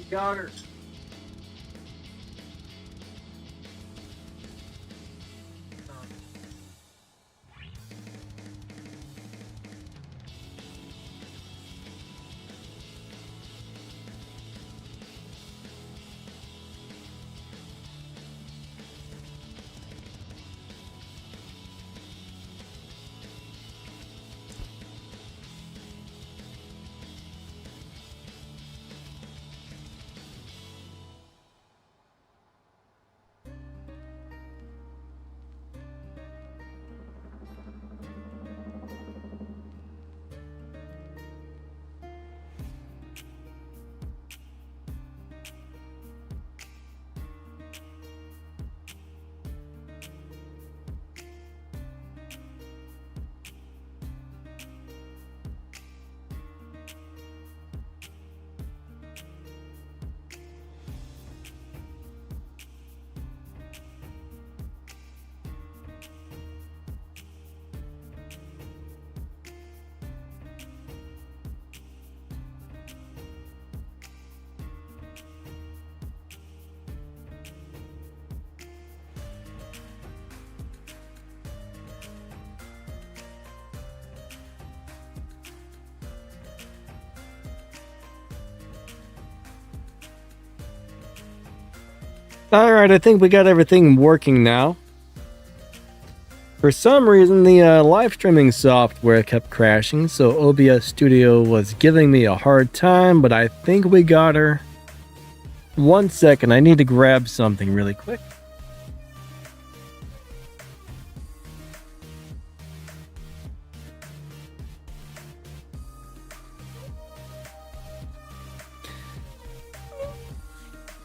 Got her. Alright, I think we got everything working now. For some reason, the live streaming software kept crashing, so OBS Studio was giving me a hard time, but I think we got her. 1 second, I need to grab something really quick.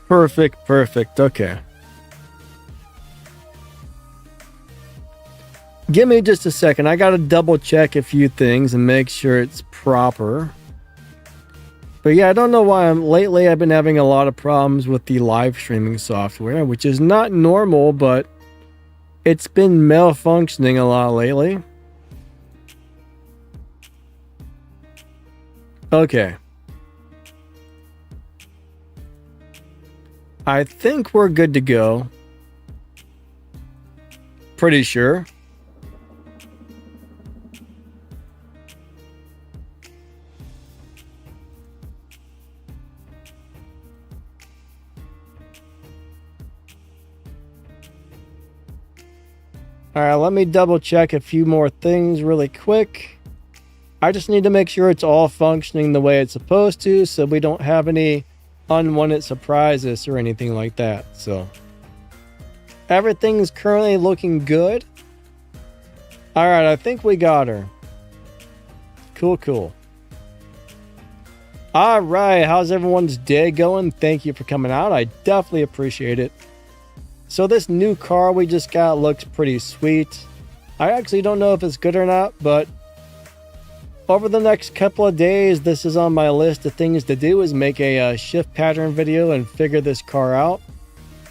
Perfect, okay. Give me just a second. I gotta double check a few things and make sure it's proper. But yeah, I don't know why lately I've been having a lot of problems with the live streaming software, which is not normal, but it's been malfunctioning a lot lately. Okay. I think we're good to go. Pretty sure. Alright, let me double check a few more things really quick. I just need to make sure it's all functioning the way it's supposed to, so we don't have any unwanted surprises or anything like that. So everything's currently looking good. Alright, I think we got her. Cool. Alright, how's everyone's day going? Thank you for coming out. I definitely appreciate it. So this new car we just got looks pretty sweet. I actually don't know if it's good or not, but over the next couple of days, this is on my list of things to do, is make a shift pattern video and figure this car out.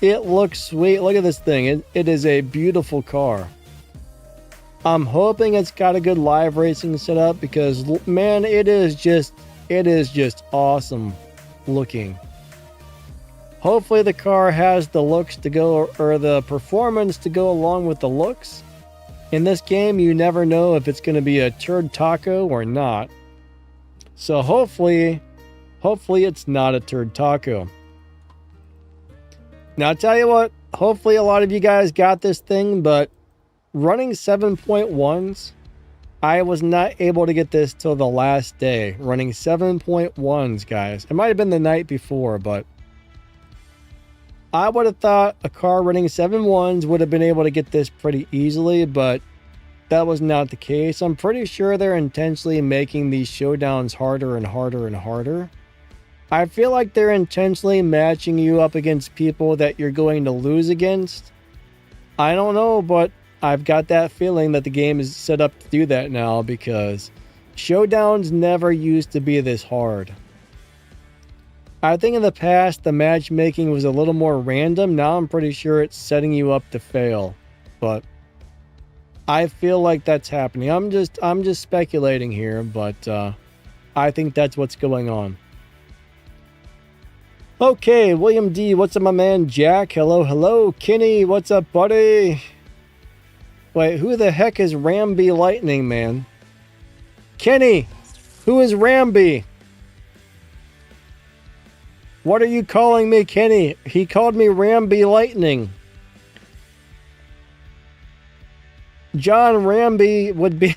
It looks sweet. Look at this thing. It is a beautiful car. I'm hoping it's got a good live racing setup because, man, it is just awesome looking. Hopefully the car has the looks to go, or the performance to go along with the looks. In this game, you never know if it's going to be a turd taco or not. So hopefully it's not a turd taco. Now, I'll tell you what, hopefully a lot of you guys got this thing, but running 7.1s, I was not able to get this till the last day. Running 7.1s, guys. It might have been the night before, but I would have thought a car running 7.1s would have been able to get this pretty easily, but that was not the case. I'm pretty sure they're intentionally making these showdowns harder and harder and harder. I feel like they're intentionally matching you up against people that you're going to lose against. I don't know, but I've got that feeling that the game is set up to do that now, because showdowns never used to be this hard. I think in the past, the matchmaking was a little more random. Now I'm pretty sure it's setting you up to fail. But I feel like that's happening. I'm just speculating here, but I think that's what's going on. Okay, William D, what's up, my man? Jack, hello, hello. Kenny, what's up, buddy? Wait, who the heck is Ramby Lightning, man? Kenny, who is Ramby? What are you calling me, Kenny? He called me Ramby Lightning. John Ramby would be...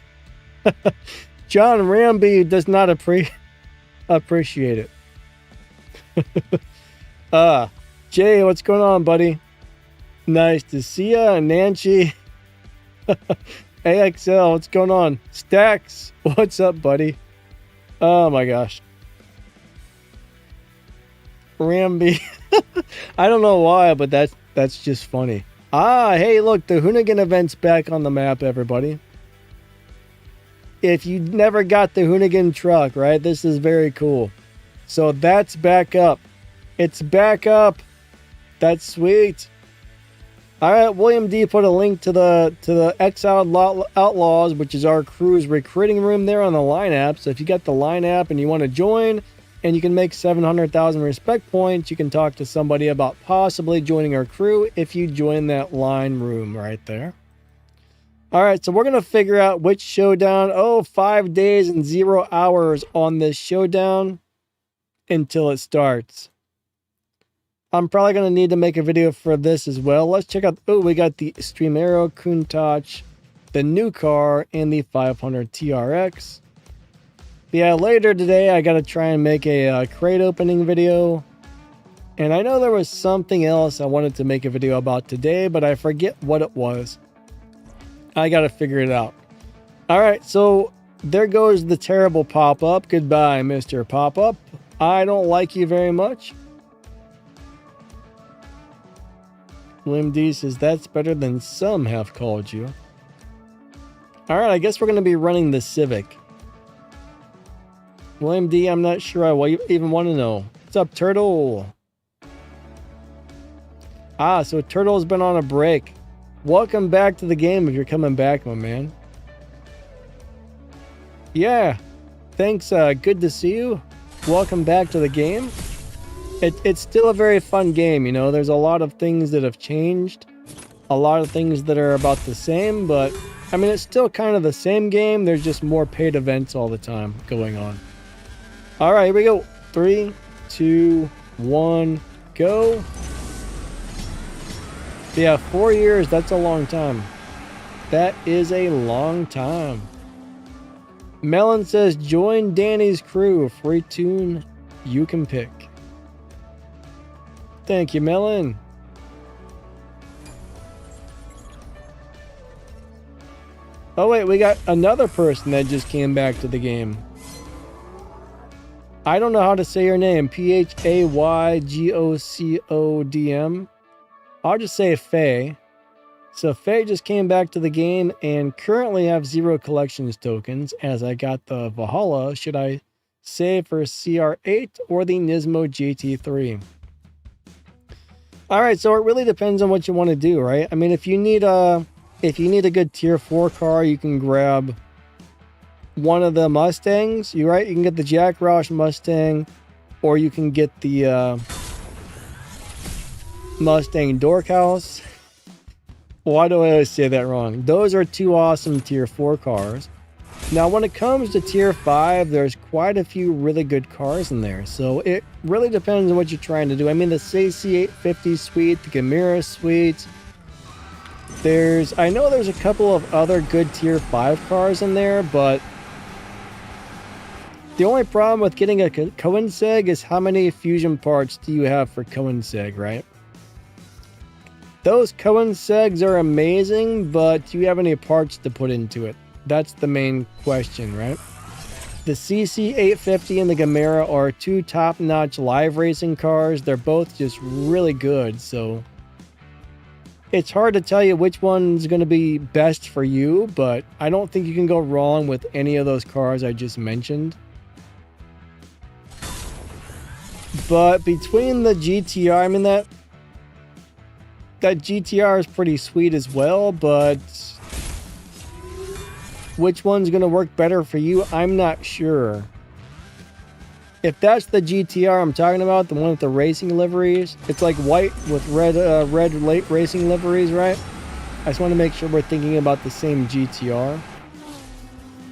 John Ramby does not appreciate it. Jay, what's going on, buddy? Nice to see ya, Nancy. AXL, what's going on? Stacks, what's up, buddy? Oh my gosh. Ramby. I don't know why, but that's just funny. Hey, look, the Hoonigan event's back on the map, everybody. If you never got the Hoonigan truck, right, this is very cool. So that's back up. It's back up. That's sweet. All right, William D put a link to the Exiled Outlaws, which is our crew's recruiting room there on the Line app. So if you got the Line app and you want to join, and you can make 700,000 respect points, you can talk to somebody about possibly joining our crew if you join that Line room right there. All right, so we're going to figure out which showdown. 5 days and 0 hours on this showdown until it starts. I'm probably going to need to make a video for this as well. Let's check out. We got the Stream Arrow, Countach, the new car, and the 500 TRX. Yeah, later today, I got to try and make a crate opening video. And I know there was something else I wanted to make a video about today, but I forget what it was. I got to figure it out. All right, so there goes the terrible pop-up. Goodbye, Mr. Pop-up. I don't like you very much. William D says, that's better than some have called you. All right, I guess we're going to be running the Civic. William D, I'm not sure I even want to know. What's up, Turtle? So Turtle's been on a break. Welcome back to the game if you're coming back, my man. Yeah, thanks. Good to see you. Welcome back to the game. It's still a very fun game, you know. There's a lot of things that have changed. A lot of things that are about the same, but I mean, it's still kind of the same game. There's just more paid events all the time going on. All right, here we go. 3, 2, 1, go. Yeah, 4 years, that's a long time. That is a long time. Melon says, join Danny's crew. Free tune you can pick. Thank you, Melon. Oh, wait, we got another person that just came back to the game. I don't know how to say your name. P-H-A-Y-G-O-C-O-D-M. I'll just say Faye. So Faye just came back to the game and currently have 0 collections tokens as I got the Valhalla. Should I save for CR8 or the Nismo GT3? All right, so it really depends on what you want to do, right? I mean, if you need a good tier 4 car, you can grab one of the Mustangs. You can get the Jack Roush Mustang, or you can get the Mustang Dorkhouse. Why do I always say that wrong? Those are 2 awesome tier 4 cars. Now, when it comes to tier 5, there's quite a few really good cars in there. So it really depends on what you're trying to do. I mean, the CC850 suite, the Gamera suite. I know there's a couple of other good tier 5 cars in there, but the only problem with getting a Koenigsegg is how many fusion parts do you have for Koenigsegg, right? Those Koenigsegg's are amazing, but do you have any parts to put into it? That's the main question, right? The CC850 and the Gamera are 2 top-notch live racing cars. They're both just really good, so it's hard to tell you which one's going to be best for you, but I don't think you can go wrong with any of those cars I just mentioned. But between the GTR, I mean, that GTR is pretty sweet as well, but which one's going to work better for you, I'm not sure. If that's the GTR I'm talking about, the one with the racing liveries, it's like white with red late racing liveries, right? I just want to make sure we're thinking about the same GTR.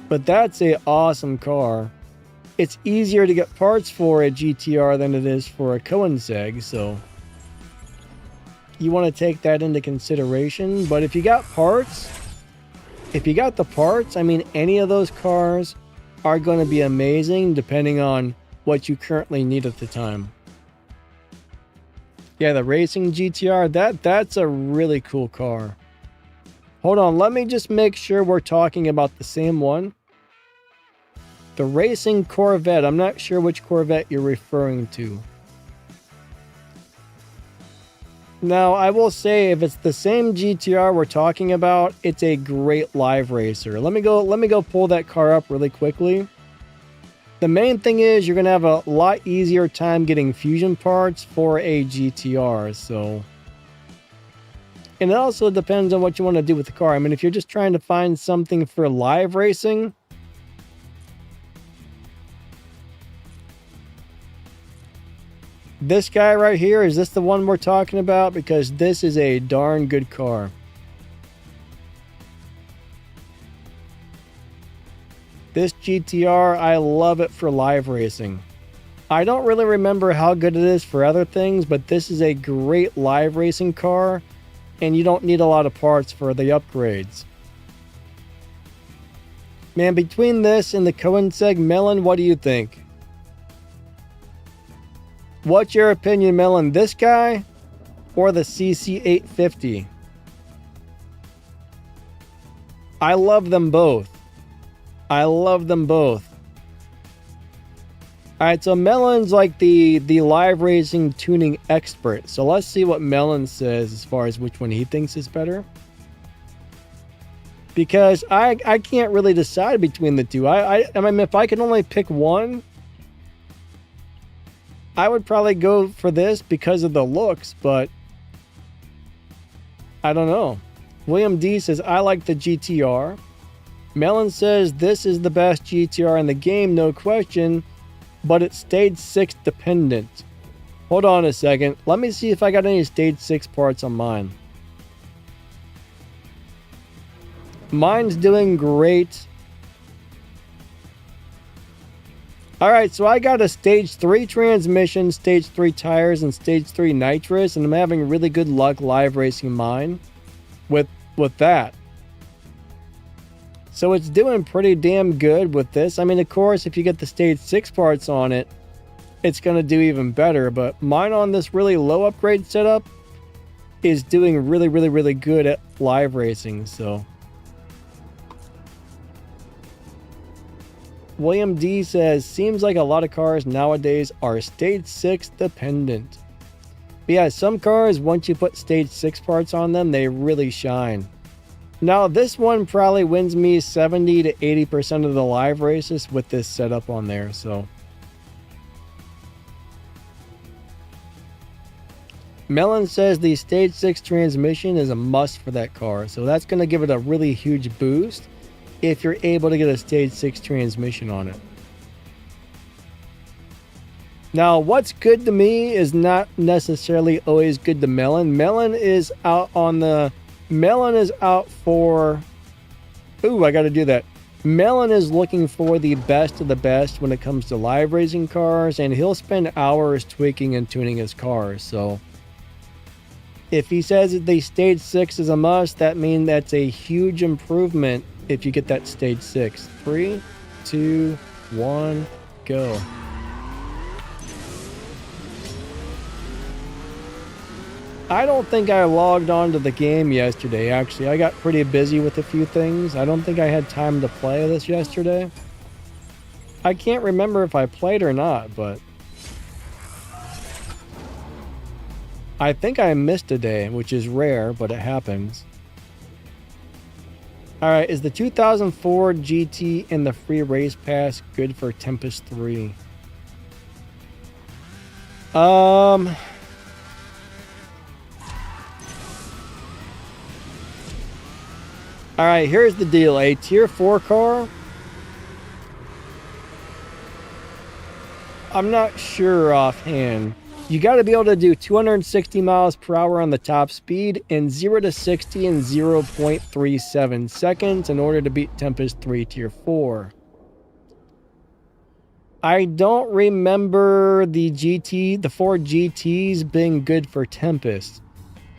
But that's a awesome car. It's easier to get parts for a GTR than it is for a Koenigsegg, so you want to take that into consideration. But if you got parts, if you got the parts, I mean, any of those cars are going to be amazing depending on what you currently need at the time. Yeah, the racing GTR, that's a really cool car. Hold on, let me just make sure we're talking about the same one. The racing Corvette, I'm not sure which Corvette you're referring to. Now, I will say if it's the same GTR we're talking about, it's a great live racer. Let me go pull that car up really quickly. The main thing is you're going to have a lot easier time getting fusion parts for a GTR, so. And it also depends on what you want to do with the car. I mean, if you're just trying to find something for live racing, this guy right here, is this the one we're talking about? Because this is a darn good car. This GTR, I love it for live racing. I don't really remember how good it is for other things, but this is a great live racing car, and you don't need a lot of parts for the upgrades. Man, between this and the Koenigsegg Melon, what do you think? What's your opinion, Melon? This guy or the CC850? I love them both. I love them both. Alright, so Melon's like the live racing tuning expert. So let's see what Melon says as far as which one he thinks is better. Because I can't really decide between the two. I mean, if I could only pick one, I would probably go for this because of the looks, but I don't know. William D says, I like the GTR. Melon says, this is the best GTR in the game, no question, but it's stage 6 dependent. Hold on a second. Let me see if I got any stage 6 parts on mine. Mine's doing great. Alright, so I got a stage 3 transmission, stage 3 tires, and stage 3 nitrous, and I'm having really good luck live racing mine with that. So it's doing pretty damn good with this. I mean, of course, if you get the stage 6 parts on it, it's going to do even better. But mine on this really low upgrade setup is doing really, really, really good at live racing. So William D says, seems like a lot of cars nowadays are stage 6 dependent. But yeah, some cars, once you put stage 6 parts on them, they really shine. Now, this one probably wins me 70 to 80% of the live races with this setup on there, so. Melon says the stage 6 transmission is a must for that car, so that's going to give it a really huge boost if you're able to get a stage 6 transmission on it. Now, what's good to me is not necessarily always good to Melon. Melon is out for... Ooh, I got to do that. Melon is looking for the best of the best when it comes to live racing cars, and he'll spend hours tweaking and tuning his cars. So if he says that the stage 6 is a must, that means that's a huge improvement if you get that stage 6. 3, 2, 1, go. I don't think I logged on to the game yesterday, actually. I got pretty busy with a few things. I don't think I had time to play this yesterday. I can't remember if I played or not, but I think I missed a day, which is rare, but it happens. Alright, is the 2004 GT and the free race pass good for Tempest 3? Alright, here's the deal. A tier 4 car, I'm not sure offhand. You got to be able to do 260 miles per hour on the top speed and 0 to 60 in 0.37 seconds in order to beat Tempest 3 Tier 4. I don't remember the Ford GTs being good for Tempest.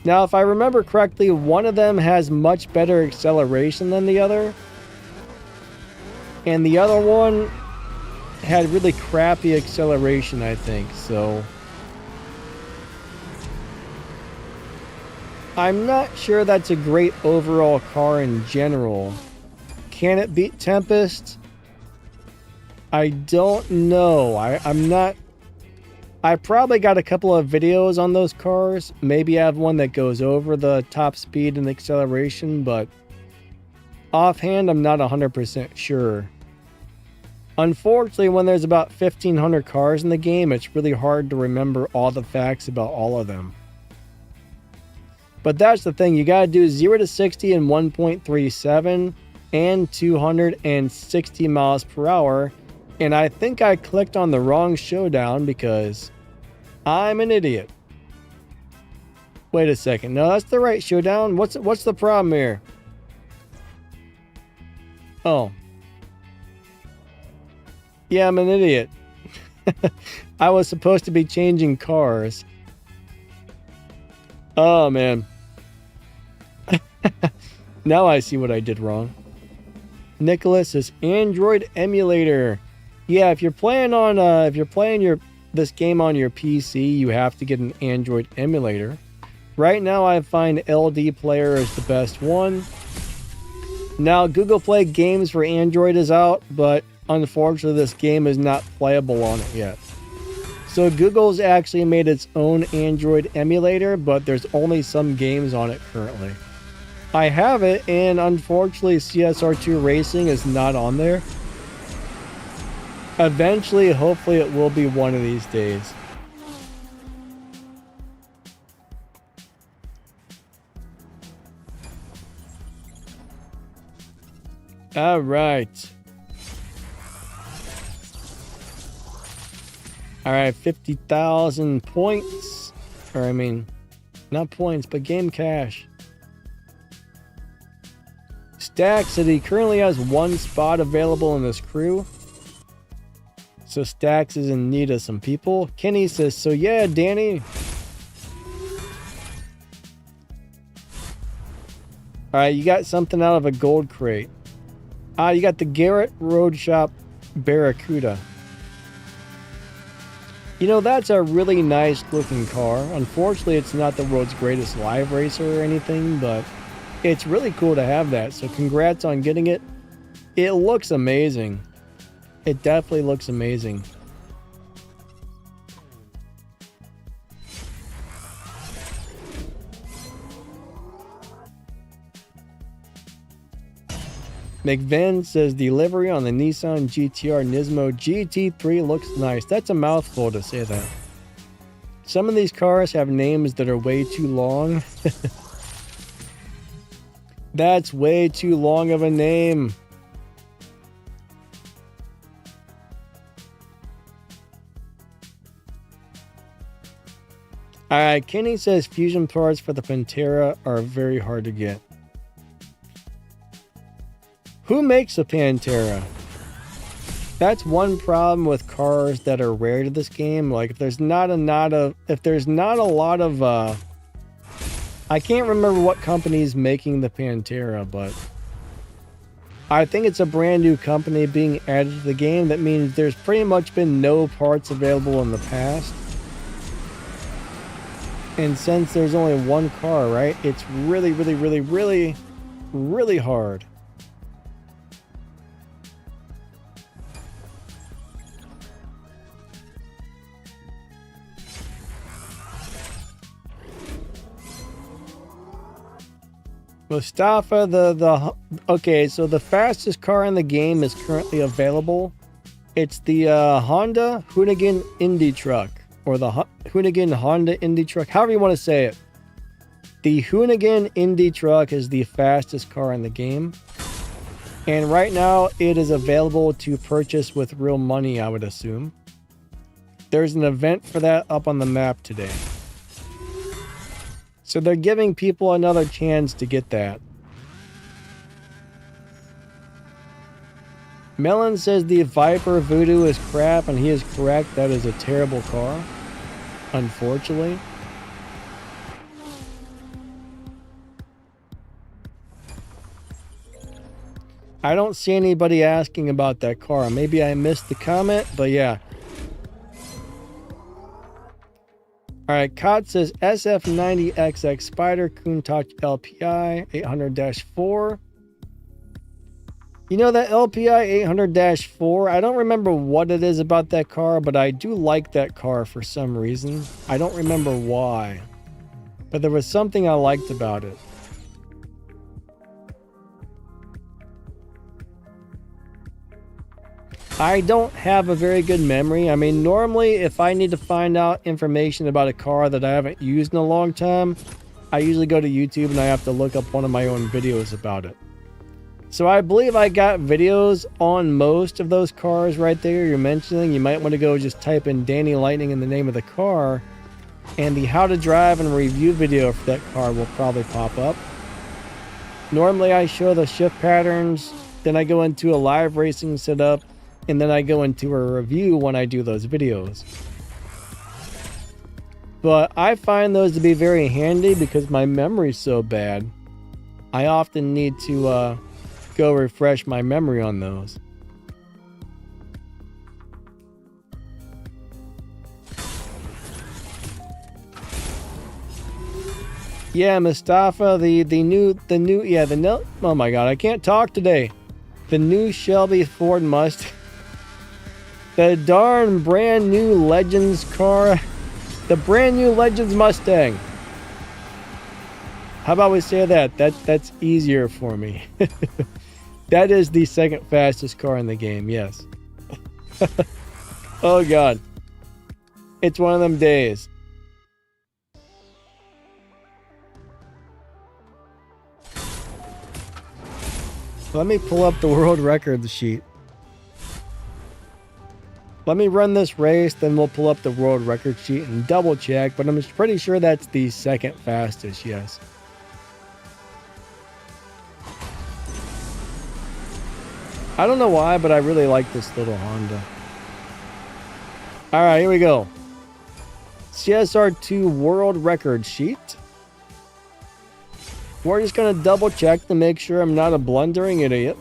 Now, if I remember correctly, one of them has much better acceleration than the other. And the other one had really crappy acceleration, I think, so I'm not sure that's a great overall car in general. Can it beat Tempest? I don't know. I probably got a couple of videos on those cars. Maybe I have one that goes over the top speed and acceleration, but offhand, I'm not 100% sure. Unfortunately, when there's about 1,500 cars in the game, it's really hard to remember all the facts about all of them. But that's the thing, you gotta do 0 to 60 in 1.37 and 260 miles per hour. And I think I clicked on the wrong Showdown because I'm an idiot. Wait a second, no, that's the right Showdown. What's the problem here? Oh. Yeah, I'm an idiot. I was supposed to be changing cars. Oh, man. Now I see what I did wrong. Nicholas is Android emulator. Yeah, if you're playing this game on your PC, you have to get an Android emulator. Right now, I find LD Player is the best one. Now, Google Play Games for Android is out, but unfortunately, this game is not playable on it yet. So Google's actually made its own Android emulator, but there's only some games on it currently. I have it, and unfortunately, CSR2 Racing is not on there. Eventually, hopefully, it will be one of these days. All right. All right, 50,000 points. Or, I mean, not points, but game cash. Stack said he currently has one spot available in this crew. So Stax is in need of some people. Kenny says, so yeah, Danny. Alright, you got something out of a gold crate. You got the Garrett Road Shop Barracuda. You know, that's a really nice looking car. Unfortunately, it's not the world's greatest live racer or anything, but it's really cool to have that. So congrats on getting it. It looks amazing. It definitely looks amazing. McVin says delivery on the Nissan GTR Nismo GT3 looks nice. That's a mouthful to say that. Some of these cars have names that are way too long. That's way too long of a name. Alright, Kenny says fusion parts for the Pantera are very hard to get. Who makes a Pantera? That's one problem with cars that are rare to this game. Like if there's not a lot of I can't remember what company's making the Pantera, but I think it's a brand new company being added to the game. That means there's pretty much been no parts available in the past. And since there's only one car, right? It's really, really, really, really, really hard. Mustafa, okay, so the fastest car in the game is currently available. It's the Honda Hoonigan Indy truck, or the Hoonigan Honda Indy truck, however you want to say it. The Hoonigan Indy truck is the fastest car in the game. And right now, it is available to purchase with real money, I would assume. There's an event for that up on the map today. So they're giving people another chance to get that. Melon says the Viper Voodoo is crap, and he is correct. That is a terrible car, unfortunately. I don't see anybody asking about that car. Maybe I missed the comment, but yeah. Alright, Cod says SF90XX Spider Countach LPI 800-4. You know that LPI 800-4? I don't remember what it is about that car, but I do like that car for some reason. I don't remember why, but there was something I liked about it. I don't have a very good memory. I mean, normally if I need to find out information about a car that I haven't used in a long time, I usually go to YouTube and I have to look up one of my own videos about it. So I believe I got videos on most of those cars right there you're mentioning. You might want to go just type in Danny Lightning in the name of the car, and the how to drive and review video for that car will probably pop up. Normally I show the shift patterns, then I go into a live racing setup, and then I go into a review when I do those videos. But I find those to be very handy because my memory's so bad. I often need to go refresh my memory on those. Yeah, Mustafa, oh my god, I can't talk today. The new Shelby Ford Mustang. The darn brand new Legends car. The brand new Legends Mustang. How about we say that? That's easier for me. That is the second fastest car in the game, yes. Oh god. It's one of them days. Let me pull up the world record sheet. Let me run this race, then we'll pull up the world record sheet and double check, but I'm pretty sure that's the second fastest, yes. I don't know why, but I really like this little Honda. Alright, here we go. CSR2 world record sheet. We're just going to double check to make sure I'm not a blundering idiot.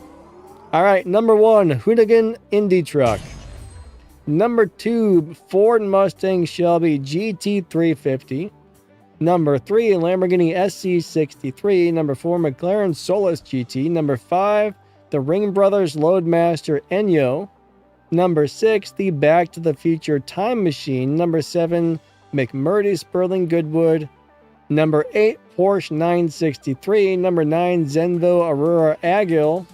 Alright, number 1, Hoonigan Indy Truck. Number 2, Ford Mustang Shelby GT350. Number 3, Lamborghini SC63. Number 4, McLaren Solus GT. Number 5, the Ring Brothers Loadmaster Enyo. Number 6, the Back to the Future Time Machine. Number 7, McMurdy Sperling Goodwood. Number 8, Porsche 963. Number 9, Zenvo Aurora Agile,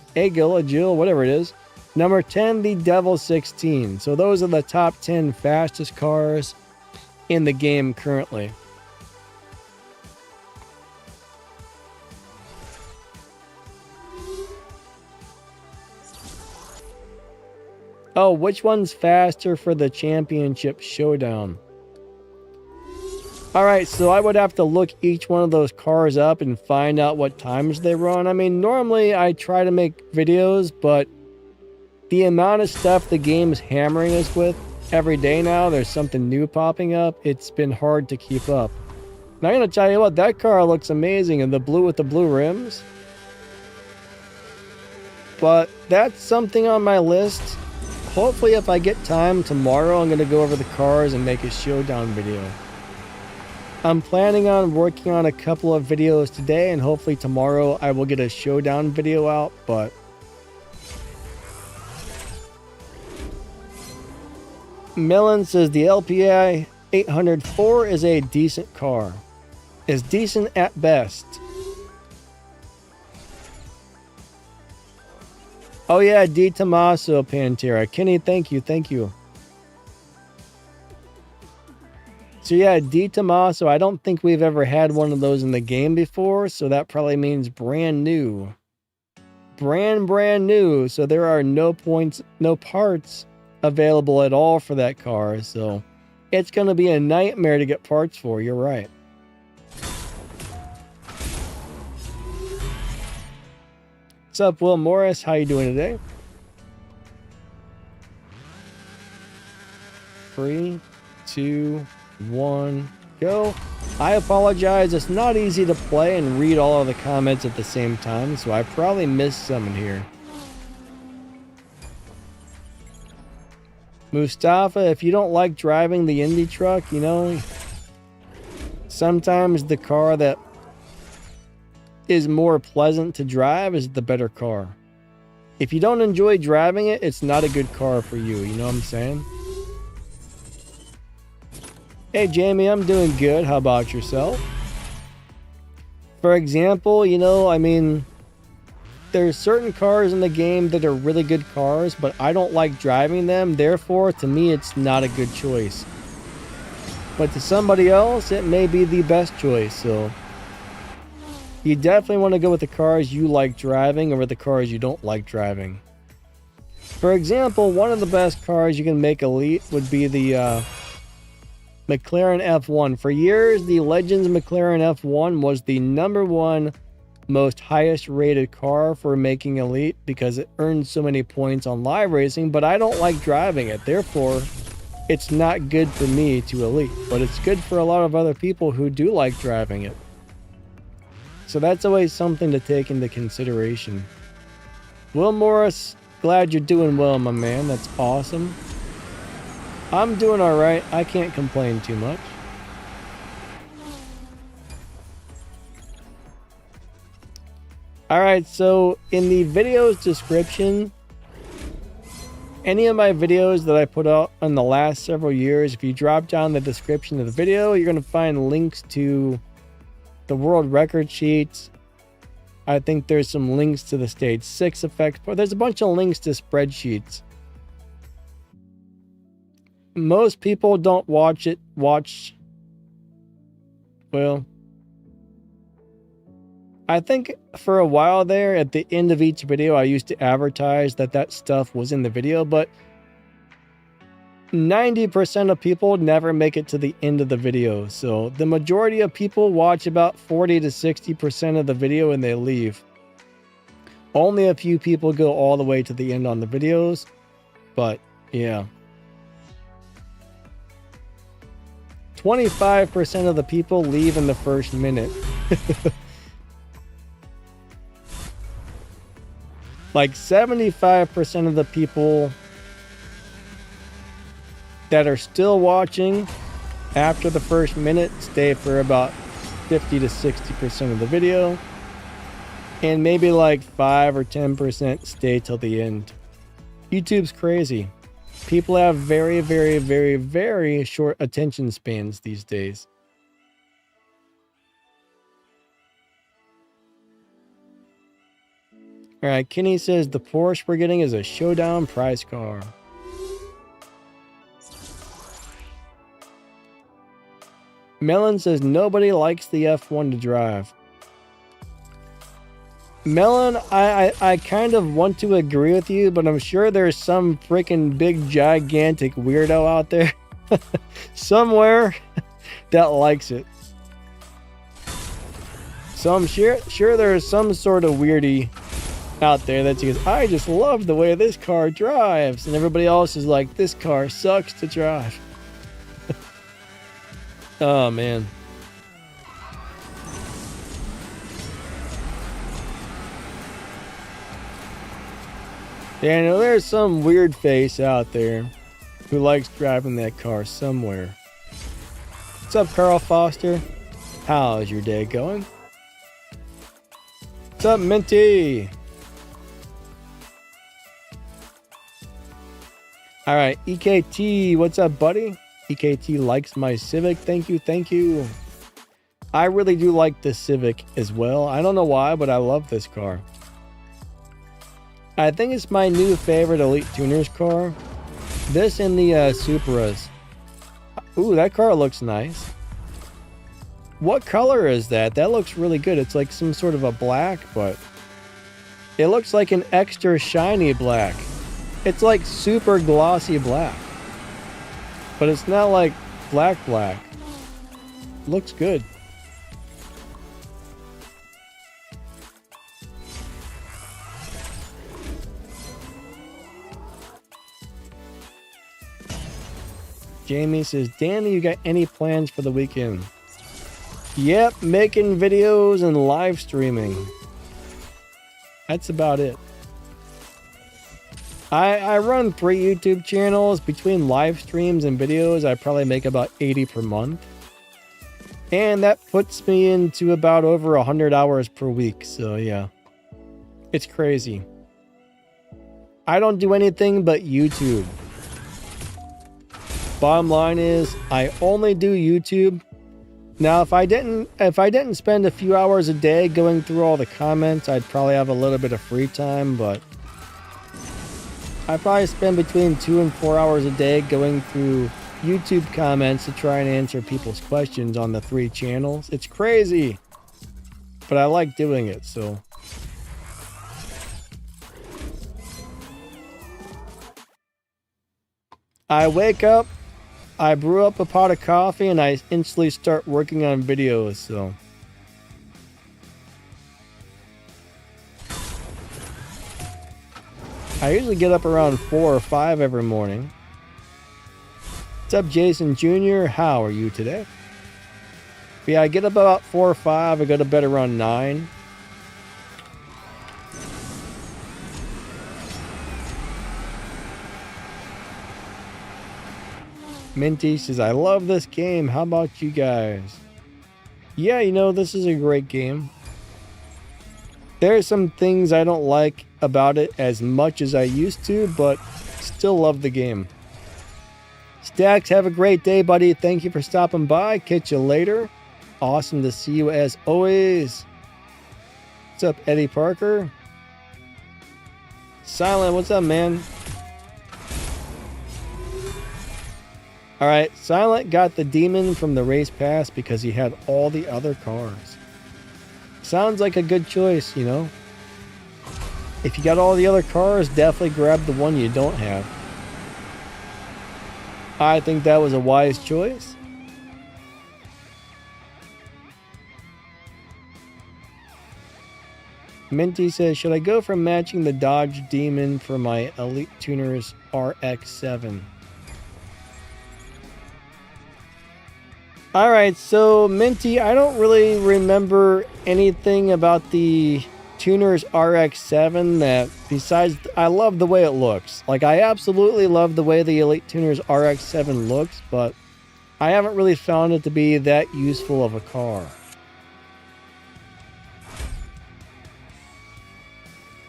whatever it is. Number 10, the Devil 16. So those are the top 10 fastest cars in the game currently. Oh, which one's faster for the championship showdown? Alright, so I would have to look each one of those cars up and find out what times they run. I mean, normally I try to make videos, but the amount of stuff the game's hammering us with every day now, there's something new popping up, it's been hard to keep up. Now I'm going to tell you what, that car looks amazing, and the blue with the blue rims. But that's something on my list. Hopefully if I get time tomorrow, I'm going to go over the cars and make a showdown video. I'm planning on working on a couple of videos today, and hopefully tomorrow I will get a showdown video out, but Melon says the LPI 804 is a decent car. Is decent at best. Oh yeah, D. Tommaso Pantera. Kenny, thank you. So yeah, D. Tommaso, I don't think we've ever had one of those in the game before, so that probably means brand new. Brand new, so there are no parts available at all for that car, so it's going to be a nightmare to get parts for. You're right. What's up, Will Morris? How you doing today? 3, 2, 1, go. I apologize. It's not easy to play and read all of the comments at the same time, so I probably missed some in here. Mustafa, if you don't like driving the Indy truck, you know, sometimes the car that is more pleasant to drive is the better car. If you don't enjoy driving it, it's not a good car for you. You know what I'm saying? Hey, Jamie, I'm doing good. How about yourself? For example, you know, I mean, there's certain cars in the game that are really good cars, but I don't like driving them. Therefore, to me, it's not a good choice. But to somebody else, it may be the best choice. So you definitely want to go with the cars you like driving over the cars you don't like driving. For example, one of the best cars you can make elite would be the McLaren F1. For years, the Legends McLaren F1 was the #1 most highest rated car for making elite because it earned so many points on live racing, but I don't like driving it. Therefore, it's not good for me to elite, but it's good for a lot of other people who do like driving it. So that's always something to take into consideration. Will Morris, glad you're doing well, my man. That's awesome. I'm doing all right. I can't complain too much. All right, so in the video's description, any of my videos that I put out in the last several years, if you drop down the description of the video, you're going to find links to the world record sheets. I think there's some links to the stage 6 effects, but there's a bunch of links to spreadsheets. Most people don't well, I think for a while there, at the end of each video, I used to advertise that stuff was in the video, but 90% of people never make it to the end of the video. So the majority of people watch about 40 to 60% of the video and they leave. Only a few people go all the way to the end on the videos, but yeah. 25% of the people leave in the first minute. Like 75% of the people that are still watching after the first minute stay for about 50 to 60% of the video, and maybe like 5 or 10% stay till the end. YouTube's crazy. People have very, very, very, very short attention spans these days. All right, Kenny says the Porsche we're getting is a Showdown prize car. Melon says nobody likes the F1 to drive. Melon, I kind of want to agree with you, but I'm sure there's some freaking big gigantic weirdo out there somewhere that likes it. So I'm sure there's some sort of weirdie out there that goes, I just love the way this car drives, and everybody else is like, this car sucks to drive. Oh man. Yeah, I know there's some weird face out there who likes driving that car somewhere. What's up, Carl Foster? How's your day going? What's up, Minty? All right, EKT, what's up, buddy? EKT likes my Civic. Thank you, thank you. I really do like this Civic as well. I don't know why, but I love this car. I think it's my new favorite Elite Tuners car. This and the Supras. Ooh, that car looks nice. What color is that? That looks really good. It's like some sort of a black, but it looks like an extra shiny black. It's like super glossy black. But it's not like black. Looks good. Jamie says, Danny, you got any plans for the weekend? Yep, making videos and live streaming. That's about it. I run 3 YouTube channels. Between live streams and videos, I probably make about 80 per month. And that puts me into about over 100 hours per week. So yeah, it's crazy. I don't do anything but YouTube. Bottom line is, I only do YouTube. Now, if I didn't spend a few hours a day going through all the comments, I'd probably have a little bit of free time, but I probably spend between 2 and 4 hours a day going through YouTube comments to try and answer people's questions on the 3 channels. It's crazy, but I like doing it, so. I wake up, I brew up a pot of coffee, and I instantly start working on videos, so. I usually get up around 4 or 5 every morning. What's up, Jason Jr.? How are you today? But yeah, I get up about 4 or 5. I go to bed around 9. Minty says, I love this game. How about you guys? Yeah, you know, this is a great game. There are some things I don't like about it as much as I used to, but still love the game. Stacks, have a great day, buddy. Thank you for stopping by. Catch you later. Awesome to see you as always. What's up, Eddie Parker? Silent, what's up, man? Alright, Silent got the demon from the race pass because he had all the other cars. Sounds like a good choice, you know? If you got all the other cars, definitely grab the one you don't have. I think that was a wise choice. Minty says, should I go for matching the Dodge Demon for my Elite Tuners RX-7? Alright, so Minty, I don't really remember anything about the Tuners RX-7 that, besides, I love the way it looks. Like, I absolutely love the way the Elite Tuners RX-7 looks, but I haven't really found it to be that useful of a car.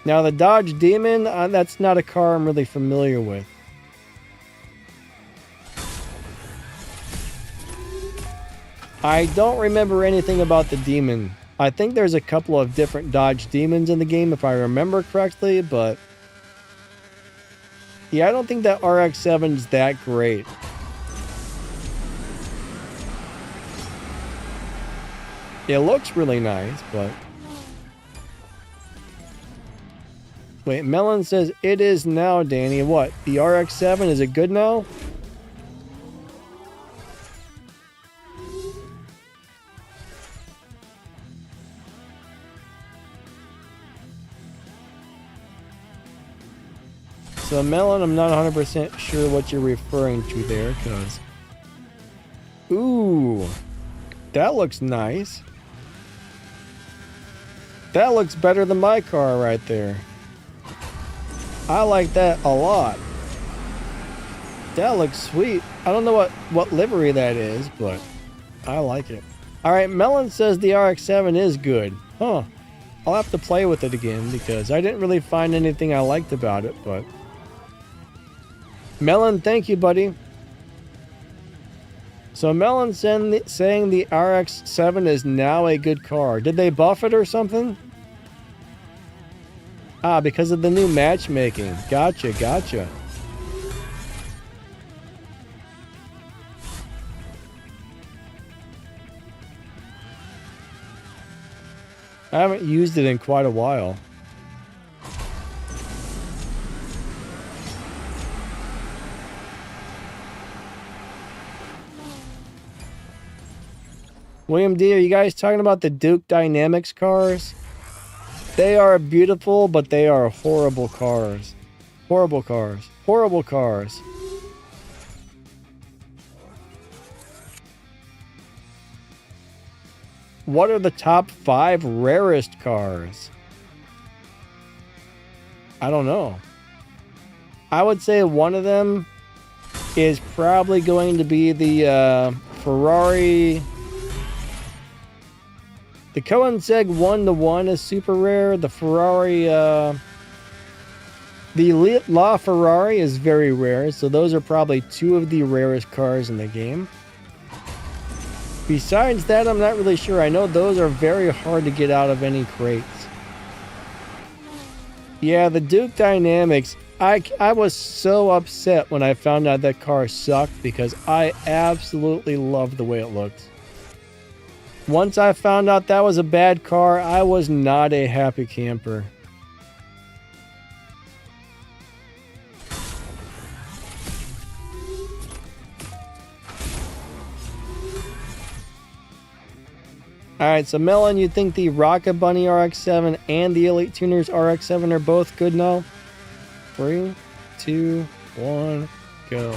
Now, the Dodge Demon, that's not a car I'm really familiar with. I don't remember anything about the Demon. I think there's a couple of different Dodge Demons in the game, if I remember correctly, but yeah, I don't think that RX-7 is that great. It looks really nice, but... Wait, Melon says, it is now, Danny. What? The RX-7, is it good now? So, Melon, I'm not 100% sure what you're referring to there, because... Ooh, that looks nice. That looks better than my car right there. I like that a lot. That looks sweet. I don't know what livery that is, but I like it. Alright, Melon says the RX-7 is good. Huh. I'll have to play with it again, because I didn't really find anything I liked about it, but... Melon, thank you, buddy. So Melon saying the RX-7 is now a good car. Did they buff it or something? Ah, because of the new matchmaking. Gotcha, gotcha. I haven't used it in quite a while. William D, are you guys talking about the Duke Dynamics cars? They are beautiful, but they are horrible cars. Horrible cars. Horrible cars. What are the top 5 rarest cars? I don't know. I would say one of them is probably going to be the Ferrari. The Koenigsegg 1-1 is super rare. The Ferrari, the LaFerrari is very rare. So those are probably 2 of the rarest cars in the game. Besides that, I'm not really sure. I know those are very hard to get out of any crates. Yeah, the Duke Dynamics. I was so upset when I found out that car sucked because I absolutely loved the way it looked. Once I found out that was a bad car, I was not a happy camper. Alright, so Melon, you think the Rocket Bunny RX-7 and the Elite Tuners RX-7 are both good now? 3, 2, 1, go.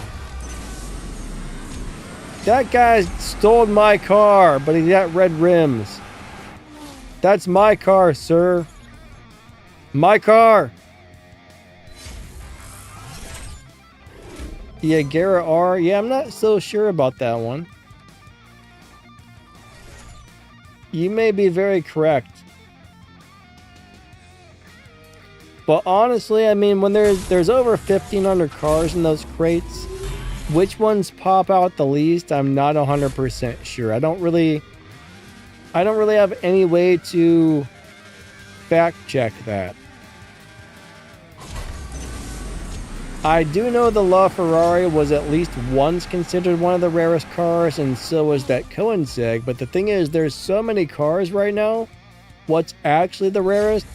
That guy stole my car, but he got red rims. That's my car, sir. My car. Yeah, Gara R. Yeah, I'm not so sure about that one. You may be very correct. But honestly, I mean, when there's over 1,500 cars in those crates, which ones pop out the least, I'm not 100% sure. I don't really have any way to fact check that. I do know the LaFerrari was at least once considered one of the rarest cars, and so was that Koenigsegg. But the thing is, there's so many cars right now. What's actually the rarest?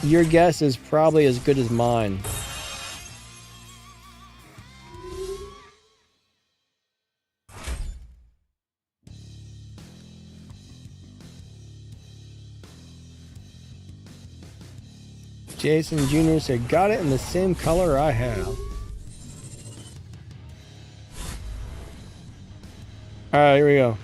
Your guess is probably as good as mine. Jason Jr. said, got it in the same color I have. Alright, here we go.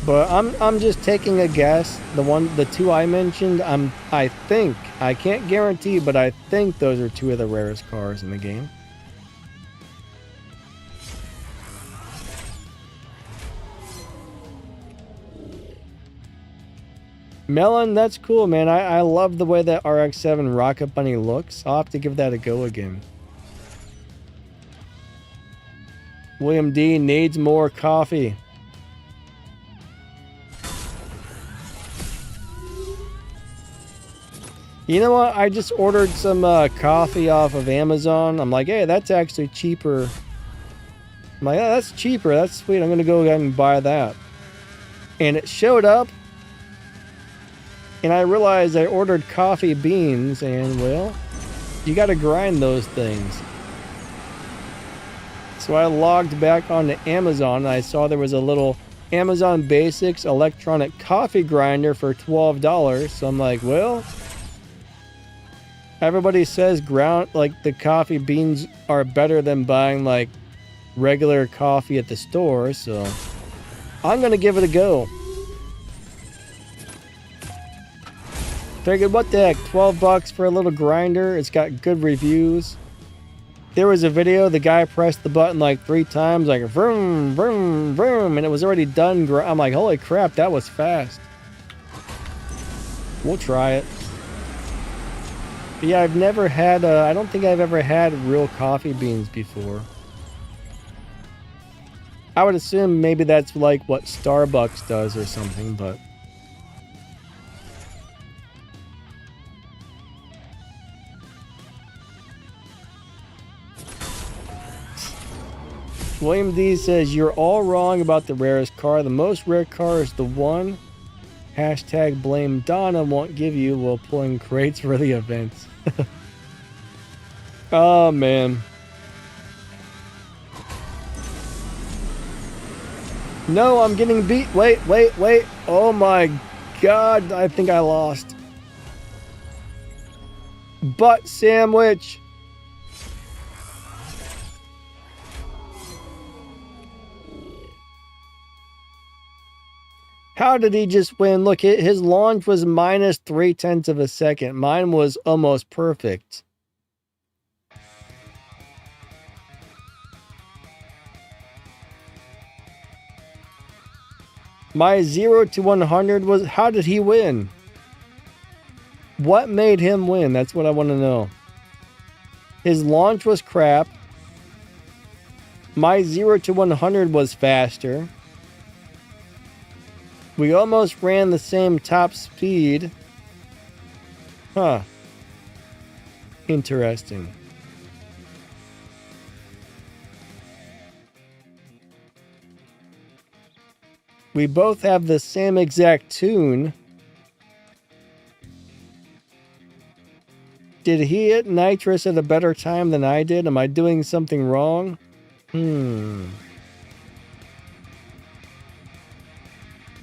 But I'm just taking a guess. The 2 I mentioned, I think, I can't guarantee, but I think those are 2 of the rarest cars in the game. Melon, that's cool, man. I love the way that RX-7 Rocket Bunny looks. I'll have to give that a go again. William D needs more coffee. You know what? I just ordered some coffee off of Amazon. I'm like, hey, that's actually cheaper. I'm like, yeah, that's cheaper. That's sweet. I'm going to go ahead and buy that. And it showed up. And I realized I ordered coffee beans, and well, you gotta grind those things. So I logged back onto Amazon, and I saw there was a little Amazon Basics electronic coffee grinder for $12. So I'm like, well, everybody says the coffee beans are better than buying like regular coffee at the store, so I'm gonna give it a go. Figured, what the heck, 12 bucks for a little grinder. It's got good reviews. There was a video, the guy pressed the button like 3 times, like vroom, vroom, vroom, and it was already done. I'm like, holy crap, that was fast. We'll try it. But yeah, I've never had, I don't think I've ever had real coffee beans before. I would assume maybe that's like what Starbucks does or something, but... William D says, you're all wrong about the rarest car. The most rare car is the one hashtag blame Donna won't give you while pulling crates for the events. Oh, man. No, I'm getting beat. Wait. Oh my God, I think I lost. Butt sandwich. How did he just win? Look, his launch was minus 0.3 of a second. Mine was almost perfect. My 0 to 100 was... How did he win? What made him win? That's what I want to know. His launch was crap. My 0 to 100 was faster. We almost ran the same top speed. Huh. Interesting. We both have the same exact tune. Did he hit nitrous at a better time than I did? Am I doing something wrong?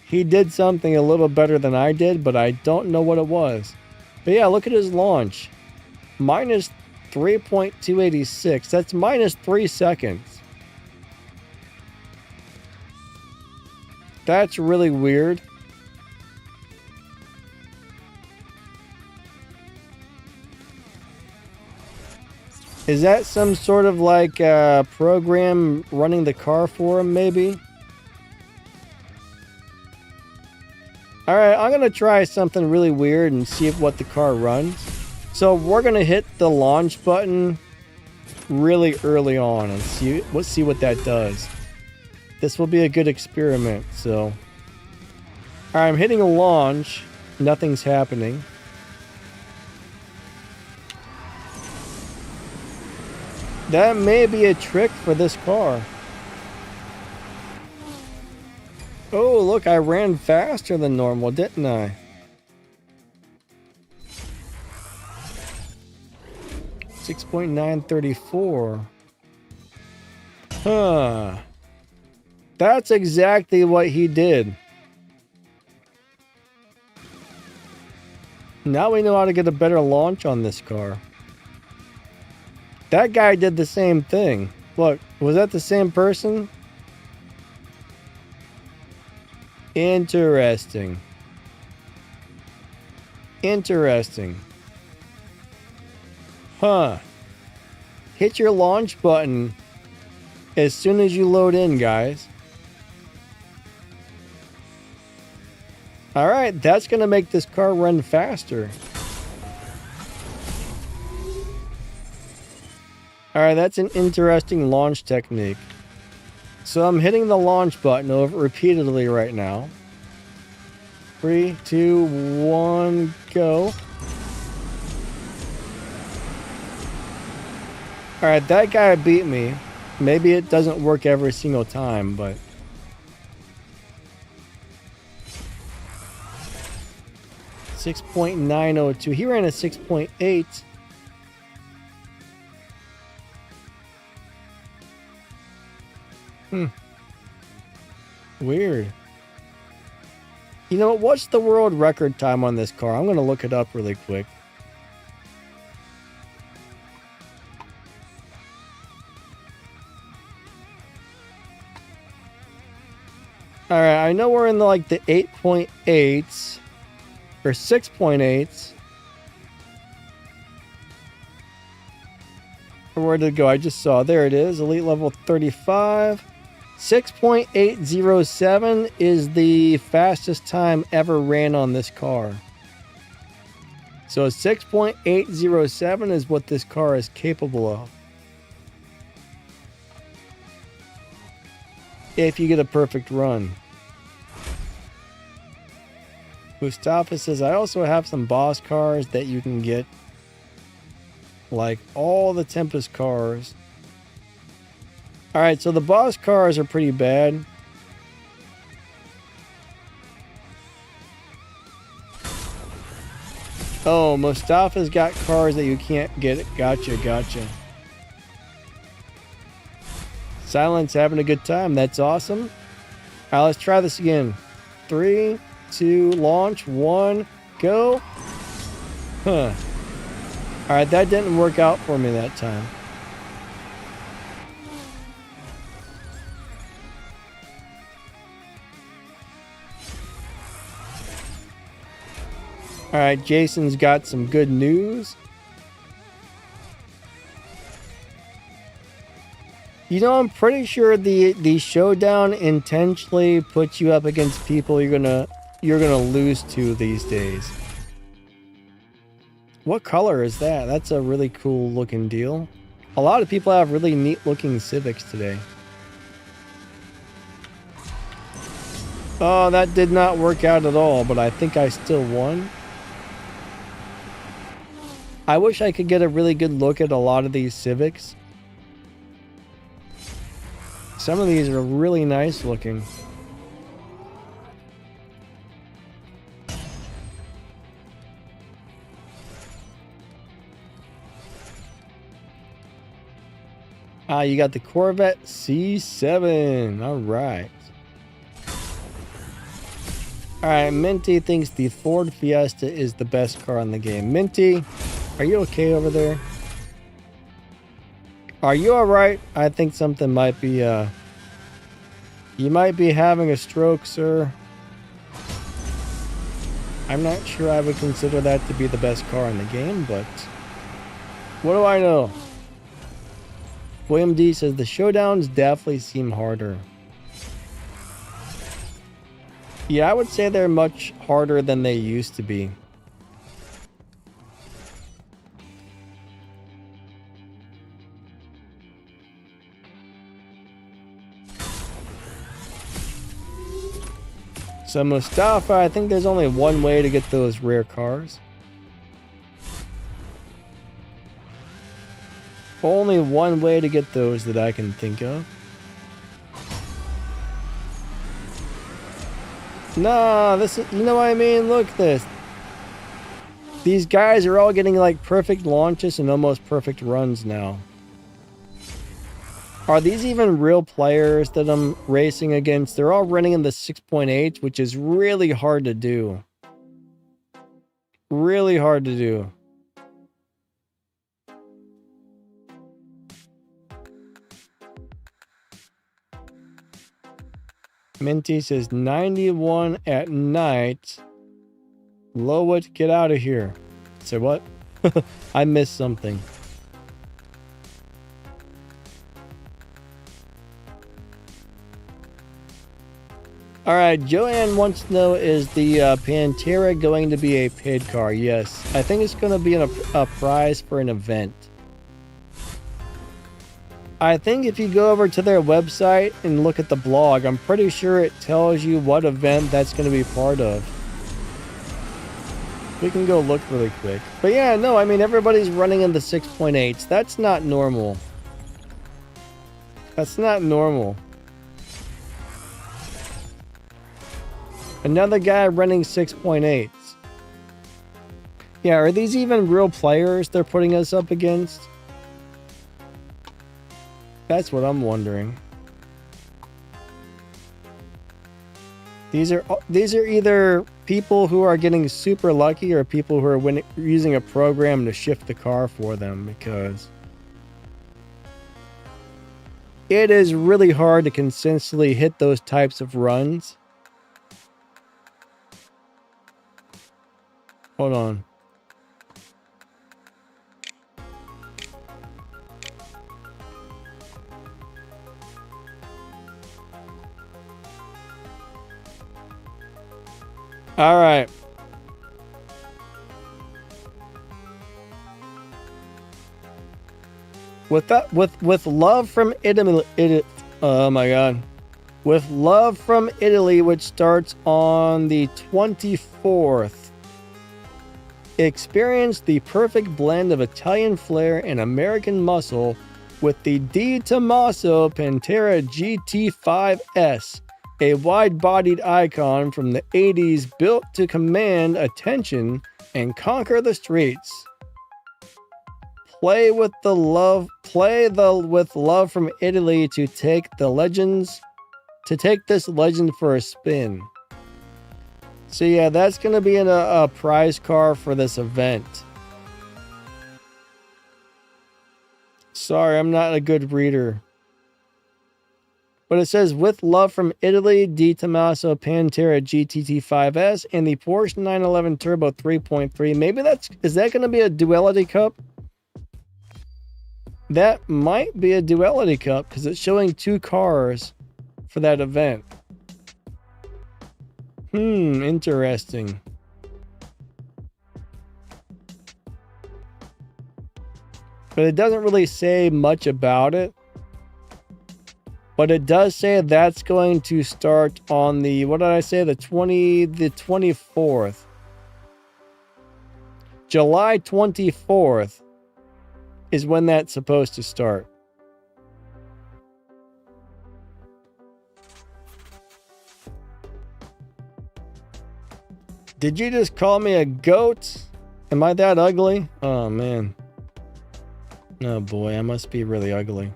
He did something a little better than I did, but I don't know what it was. But yeah, look at his launch. Minus 3.286. That's minus 3 seconds. That's really weird. Is that some sort of like program running the car for him, maybe? Alright, I'm going to try something really weird and see what the car runs. So we're going to hit the launch button really early on and see what that does. This will be a good experiment, so... Alright, I'm hitting a launch. Nothing's happening. That may be a trick for this car. Oh, look, I ran faster than normal, didn't I? .934. Huh. That's exactly what he did. Now we know how to get a better launch on this car. That guy did the same thing. Look, was that the same person? Interesting. Interesting. Huh. Hit your launch button as soon as you load in, guys. Alright, that's going to make this car run faster. Alright, that's an interesting launch technique. So I'm hitting the launch button over repeatedly right now. 3, 2, 1, go. Alright, that guy beat me. Maybe it doesn't work every single time, but... .902. He ran a 6.8. Weird. You know, what's the world record time on this car? I'm going to look it up really quick. Alright, I know we're in the 8.8s. Or 6.8s. Where did it go? I just saw. There it is. Elite level 35. 6.807 is the fastest time ever ran on this car. So 6.807 is what this car is capable of. If you get a perfect run. Mustafa says, I also have some boss cars that you can get. Like all the Tempest cars. Alright, so the boss cars are pretty bad. Oh, Mustafa's got cars that you can't get. Gotcha. Silence having a good time. That's awesome. All right, let's try this again. 3, 2, launch, 1, go. Huh. All right, that didn't work out for me that time. All right, Jason's got some good news. You know, I'm pretty sure the Showdown intentionally puts you up against people you're gonna lose to these days. What color is that? That's a really cool looking deal. A lot of people have really neat looking Civics today. Oh, that did not work out at all, but I think I still won. I wish I could get a really good look at a lot of these Civics. Some of these are really nice looking. You got the Corvette C7. All right. All right, Minty thinks the Ford Fiesta is the best car in the game. Minty, are you okay over there? Are you all right? I think something might be, you might be having a stroke, sir. I'm not sure I would consider that to be the best car in the game, but what do I know? William D says the Showdowns definitely seem harder. Yeah, I would say they're much harder than they used to be. So Mustafa, I think there's only one way to get those rare cars. Only one way to get those that I can think of. Nah, this is, you know what I mean? Look at this. These guys are all getting like perfect launches and almost perfect runs now. Are these even real players that I'm racing against? They're all running in the 6.8, which is really hard to do. Really hard to do. Minty says 91 at night. Lowit, get out of here. Say what? I missed something. All right, Joanne wants to know, is the Pantera going to be a paid car? Yes, I think it's going to be a prize for an event. I think if you go over to their website and look at the blog, I'm pretty sure it tells you what event that's going to be part of. We can go look really quick. But yeah, no, I mean, everybody's running in the 6.8s. That's not normal. That's not normal. Another guy running 6.8s. Yeah, are these even real players they're putting us up against? That's what I'm wondering. These are either people who are getting super lucky or people who are using a program to shift the car for them, because it is really hard to consistently hit those types of runs. Hold on. All right. With love from Italy, oh my God. With love from Italy, which starts on the 24th. Experience the perfect blend of Italian flair and American muscle with the Di Tommaso Pantera GT5S, a wide-bodied icon from the 80s built to command attention and conquer the streets. Play with love from Italy to take the legends to take this legend for a spin. So yeah, that's going to be in a prize car for this event. Sorry, I'm not a good reader. But it says, with love from Italy, Di Tommaso Pantera GTT5S and the Porsche 911 Turbo 3.3. Maybe is that going to be a Duality Cup? That might be a Duality Cup because it's showing 2 cars for that event. Interesting. But it doesn't really say much about it. But it does say that's going to start on the, what did I say? The 24th. July 24th is when that's supposed to start. Did you just call me a goat? Am I that ugly? Oh, man. Oh, boy. I must be really ugly.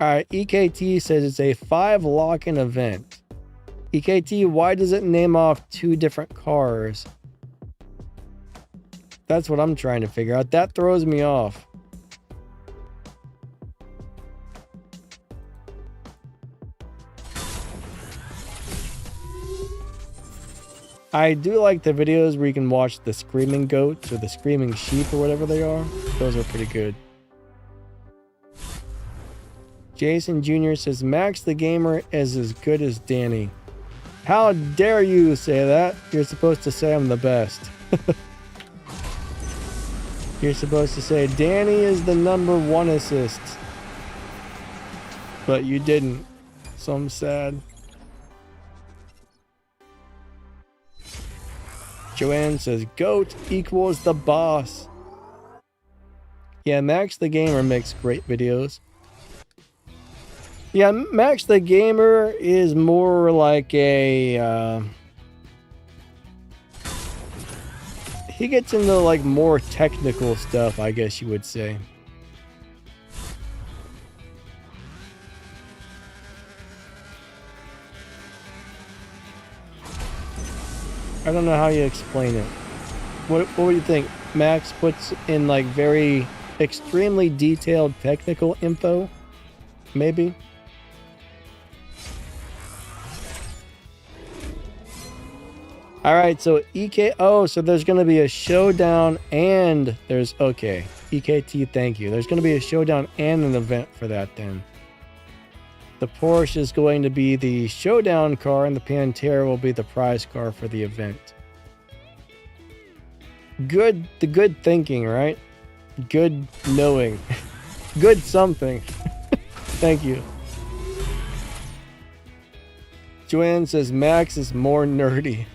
Alright, EKT says it's a 5 lock-in event. EKT, why does it name off 2 different cars? That's what I'm trying to figure out. That throws me off. I do like the videos where you can watch the screaming goats or the screaming sheep or whatever they are. Those are pretty good. Jason Jr. says, Max the Gamer is as good as Danny. How dare you say that? You're supposed to say I'm the best. You're supposed to say Danny is the #1 assist. But you didn't. So I'm sad. Joanne says, GOAT equals the boss. Yeah, Max the Gamer makes great videos. Yeah, Max the Gamer is more like a... he gets into like more technical stuff, I guess you would say. I don't know how you explain it. What do you think? Max puts in like very extremely detailed technical info? Maybe? Alright, so so there's going to be a showdown and there's, okay. EKT, thank you. There's going to be a showdown and an event for that then. The Porsche is going to be the showdown car and the Pantera will be the prize car for the event. Good thinking, right? Good knowing. Good something. Thank you. Joanne says Max is more nerdy.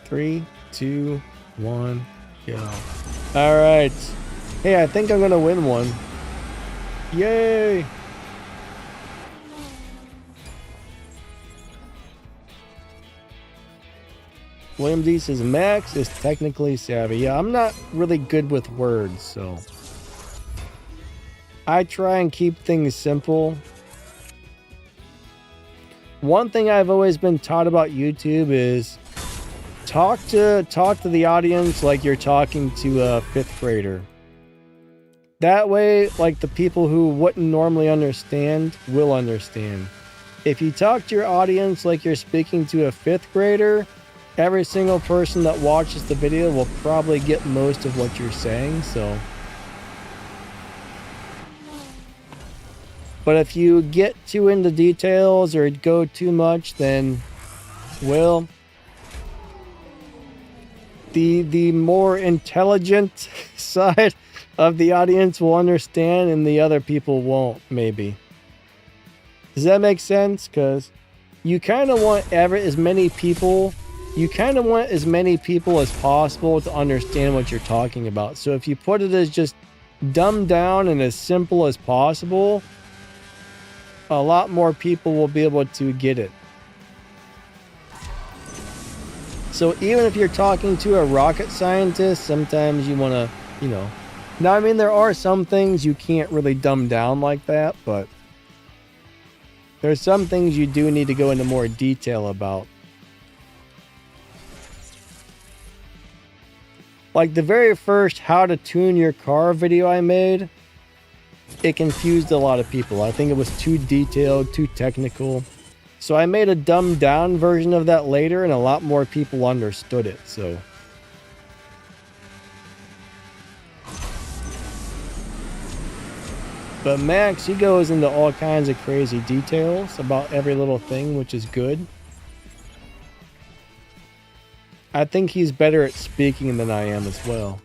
3, 2, 1, go. Alright. Hey, I think I'm gonna win one. Yay! William D says Max is technically savvy. Yeah, I'm not really good with words, so I try and keep things simple. One thing I've always been taught about YouTube is talk to the audience like you're talking to a 5th grader. That way, like, the people who wouldn't normally understand will understand. If you talk to your audience like you're speaking to a 5th grader, every single person that watches the video will probably get most of what you're saying, so. But if you get too into details or go too much, then, well, the more intelligent side of the audience will understand and the other people won't, maybe. Does that make sense? Because you kind of want as many people as possible to understand what you're talking about. So if you put it as just dumbed down and as simple as possible, a lot more people will be able to get it. So even if you're talking to a rocket scientist, sometimes you want to, Now, I mean, there are some things you can't really dumb down like that, but there's some things you do need to go into more detail about. Like the very first how to tune your car video I made, it confused a lot of people. I think it was too detailed, too technical. So I made a dumbed down version of that later and a lot more people understood it, so. But Max, he goes into all kinds of crazy details about every little thing, which is good. I think he's better at speaking than I am as well.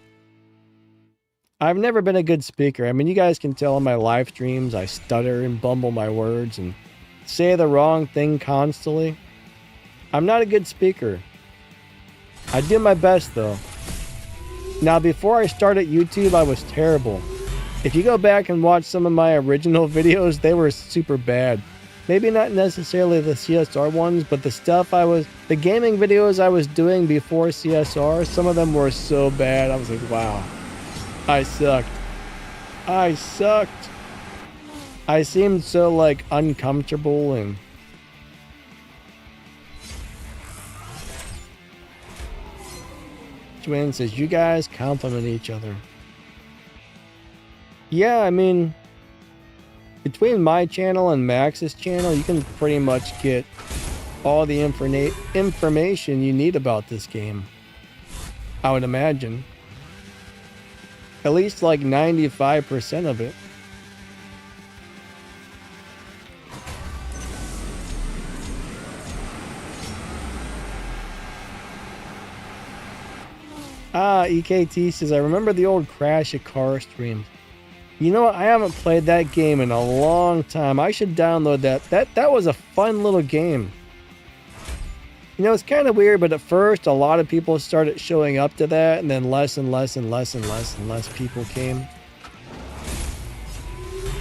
I've never been a good speaker. I mean, you guys can tell in my live streams, I stutter and bumble my words and say the wrong thing constantly. I'm not a good speaker. I do my best though. Now, before I started YouTube, I was terrible. If you go back and watch some of my original videos, they were super bad. Maybe not necessarily the CSR ones, but the gaming videos I was doing before CSR, some of them were so bad. I was like, wow, I sucked. I sucked. I seemed so like uncomfortable and Twin says, you guys compliment each other. Yeah, I mean, between my channel and Max's channel, you can pretty much get all the information you need about this game. I would imagine. At least like 95% of it. EKT says, I remember the old Crash a Car streams. You know what? I haven't played that game in a long time. I should download that. That was a fun little game. You know, it's kind of weird, but at first a lot of people started showing up to that, and then less and less people came.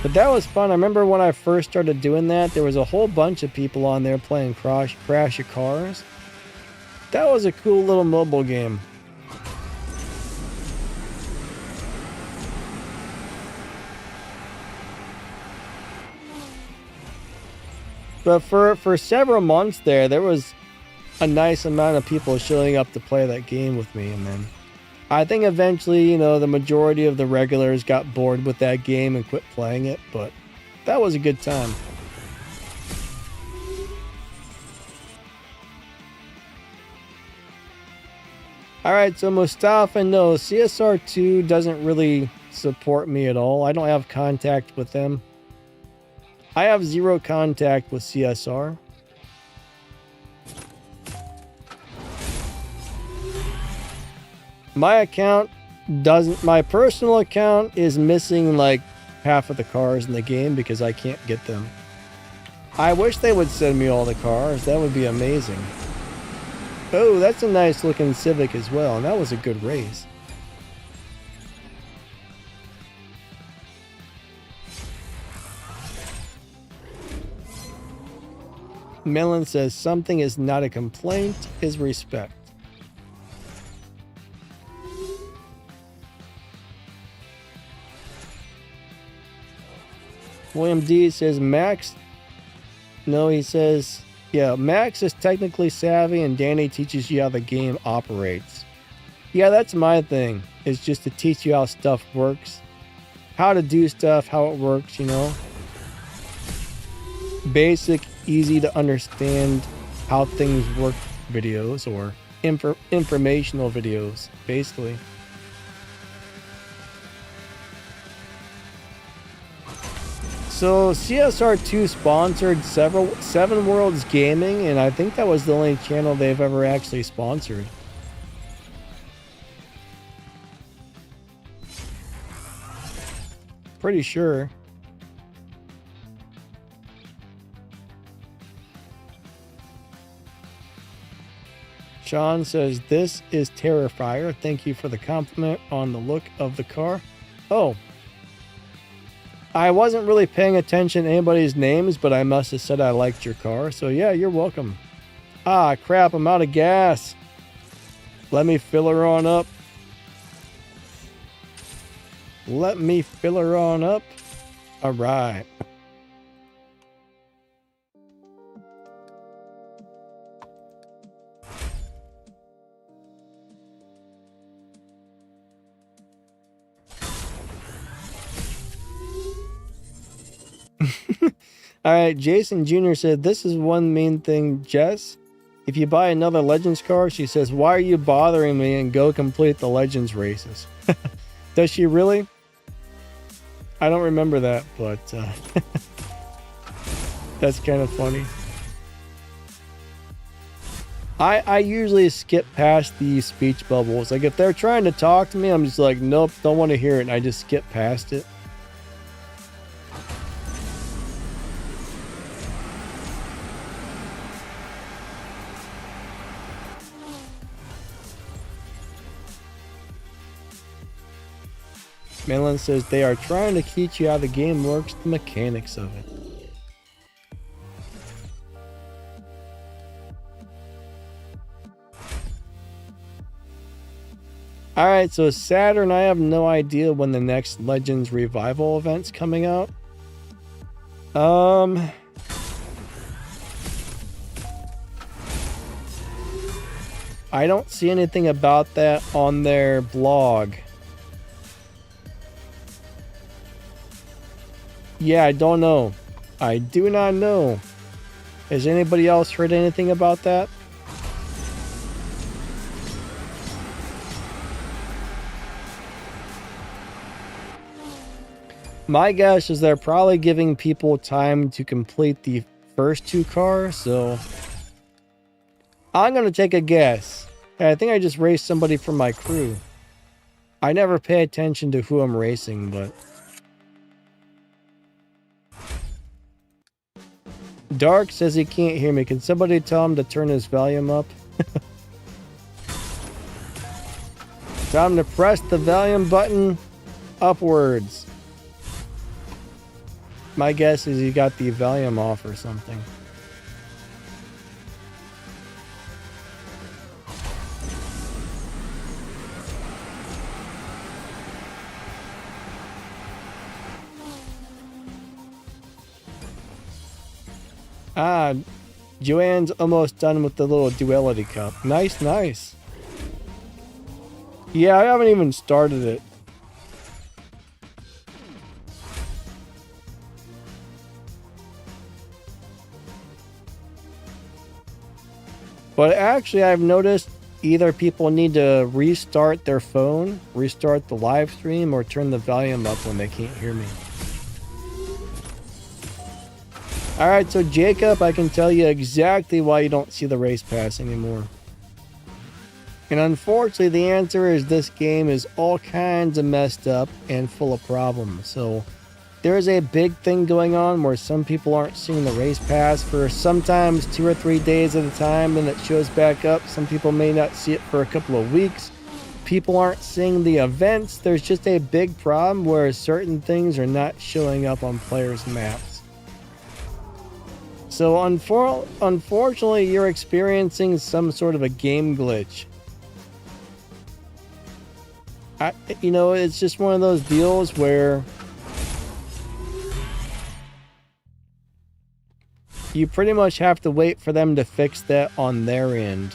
But that was fun. I remember when I first started doing that, there was a whole bunch of people on there playing Crash of Cars. That was a cool little mobile game. But for several months there was a nice amount of people showing up to play that game with me. And then I think eventually, you know, the majority of the regulars got bored with that game and quit playing it. But that was a good time. Alright, so Mustafa, no, CSR2 doesn't really support me at all. I don't have contact with them. I have zero contact with CSR. My personal account is missing like half of the cars in the game because I can't get them. I wish they would send me all the cars. That would be amazing. Oh, that's a nice looking Civic as well, and that was a good race. Melon says, something is not a complaint, is respect. William D says, Max. No, he says, yeah, Max is technically savvy and Danny teaches you how the game operates. Yeah, that's my thing, is just to teach you how stuff works. How to do stuff, how it works, you know. Basic, easy to understand how things work videos or informational videos, basically. So CSR2 sponsored Seven Worlds Gaming, and I think that was the only channel they've ever actually sponsored. Pretty sure. Sean says, this is Terrifier. Thank you for the compliment on the look of the car. Oh. I wasn't really paying attention to anybody's names, but I must have said I liked your car. So yeah, you're welcome. Ah, crap, I'm out of gas. Let me fill her on up. Let me fill her on up. All right. All right, Jason Jr. said, this is one main thing, Jess. If you buy another Legends car, she says, why are you bothering me, and go complete the Legends races. Does she really? I don't remember that, but that's kind of funny. I usually skip past the speech bubbles. Like if they're trying to talk to me, I'm just like, nope, don't want to hear it, and I just skip past it. Malin says they are trying to teach you how the game works, the mechanics of it. Alright, so Saturn, I have no idea when the next Legends Revival event's coming out. I don't see anything about that on their blog. Yeah, I don't know. I do not know. Has anybody else heard anything about that? My guess is they're probably giving people time to complete the first 2 cars, so I'm gonna take a guess. I think I just raced somebody from my crew. I never pay attention to who I'm racing, but Dark says he can't hear me. Can somebody tell him to turn his volume up? Time to press the volume button upwards. My guess is he got the volume off or something. Ah, Joanne's almost done with the little duality cup. Nice, nice. Yeah, I haven't even started it. But actually, I've noticed either people need to restart their phone, restart the live stream, or turn the volume up when they can't hear me. Alright, so Jacob, I can tell you exactly why you don't see the race pass anymore. And unfortunately, the answer is this game is all kinds of messed up and full of problems. So there is a big thing going on where some people aren't seeing the race pass for sometimes 2 or 3 days at a time, and it shows back up. Some people may not see it for a couple of weeks. People aren't seeing the events. There's just a big problem where certain things are not showing up on players' maps. So unfortunately, you're experiencing some sort of a game glitch. You know, it's just one of those deals where you pretty much have to wait for them to fix that on their end.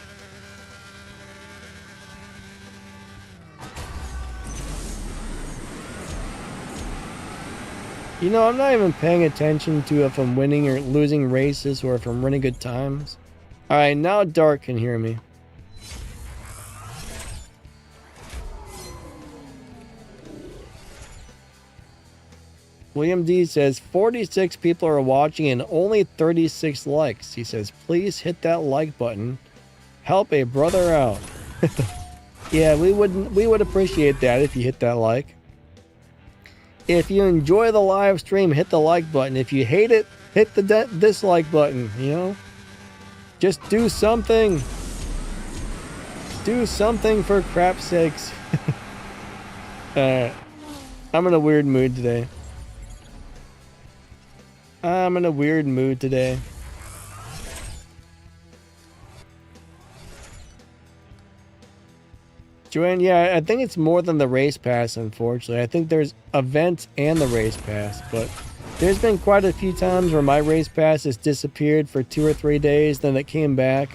You know, I'm not even paying attention to if I'm winning or losing races or if I'm running good times. Alright, now Dark can hear me. William D says 46 people are watching and only 36 likes. He says, please hit that like button. Help a brother out. Yeah, we would appreciate that if you hit that like. If you enjoy the live stream, hit the like button. If you hate it, hit the dislike button, you know? Just do something. Do something for crap's sakes. I'm in a weird mood today. Joanne, yeah, I think it's more than the race pass, unfortunately. I think there's events and the race pass, but there's been quite a few times where my race pass has disappeared for 2 or 3 days, then it came back.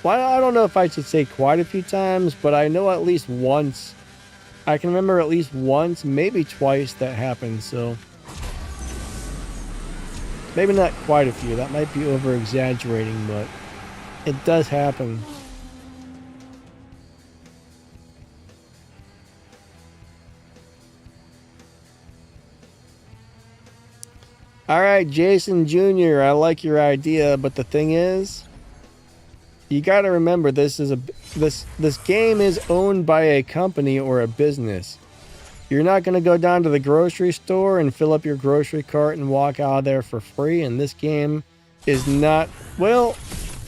Well, I don't know if I should say quite a few times, but I know at least once. I can remember at least once, maybe twice that happened, so. Maybe not quite a few, that might be over exaggerating, but it does happen. All right, Jason Jr., I like your idea, but the thing is, you got to remember this game is owned by a company or a business. You're not going to go down to the grocery store and fill up your grocery cart and walk out of there for free. And this game is not, well,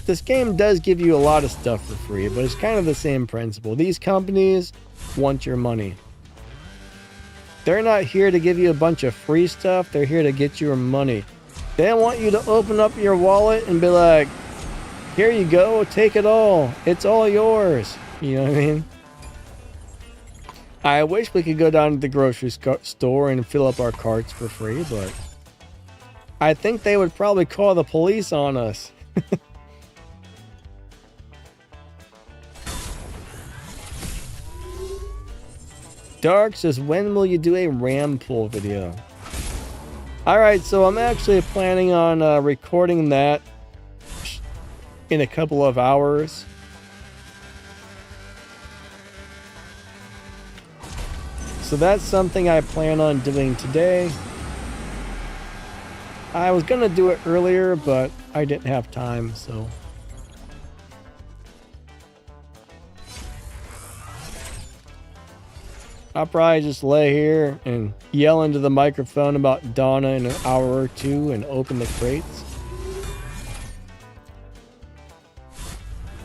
this game does give you a lot of stuff for free, but it's kind of the same principle. These companies want your money. They're not here to give you a bunch of free stuff. They're here to get your money. They want you to open up your wallet and be like, here you go, take it all. It's all yours. You know what I mean? I wish we could go down to the grocery store and fill up our carts for free, but I think they would probably call the police on us. Dark says, when will you do a ram pull video? Alright, so I'm actually planning on recording that in a couple of hours. So that's something I plan on doing today. I was gonna do it earlier, but I didn't have time, so. I'll probably just lay here and yell into the microphone about Donna in an hour or two and open the crates.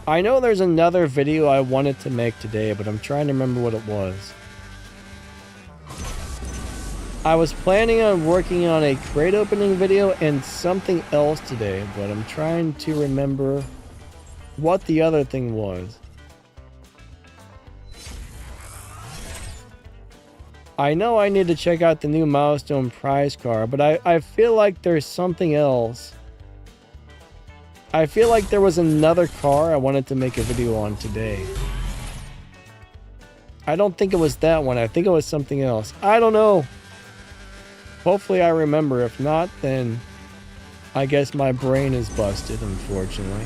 I know there's another video I wanted to make today, but I'm trying to remember what it was. I was planning on working on a crate opening video and something else today, but I'm trying to remember what the other thing was. I know I need to check out the new milestone prize car, but I feel like there's something else. I feel like there was another car I wanted to make a video on today. I don't think it was that one. I think it was something else. I don't know. Hopefully I remember. If not, then I guess my brain is busted, unfortunately.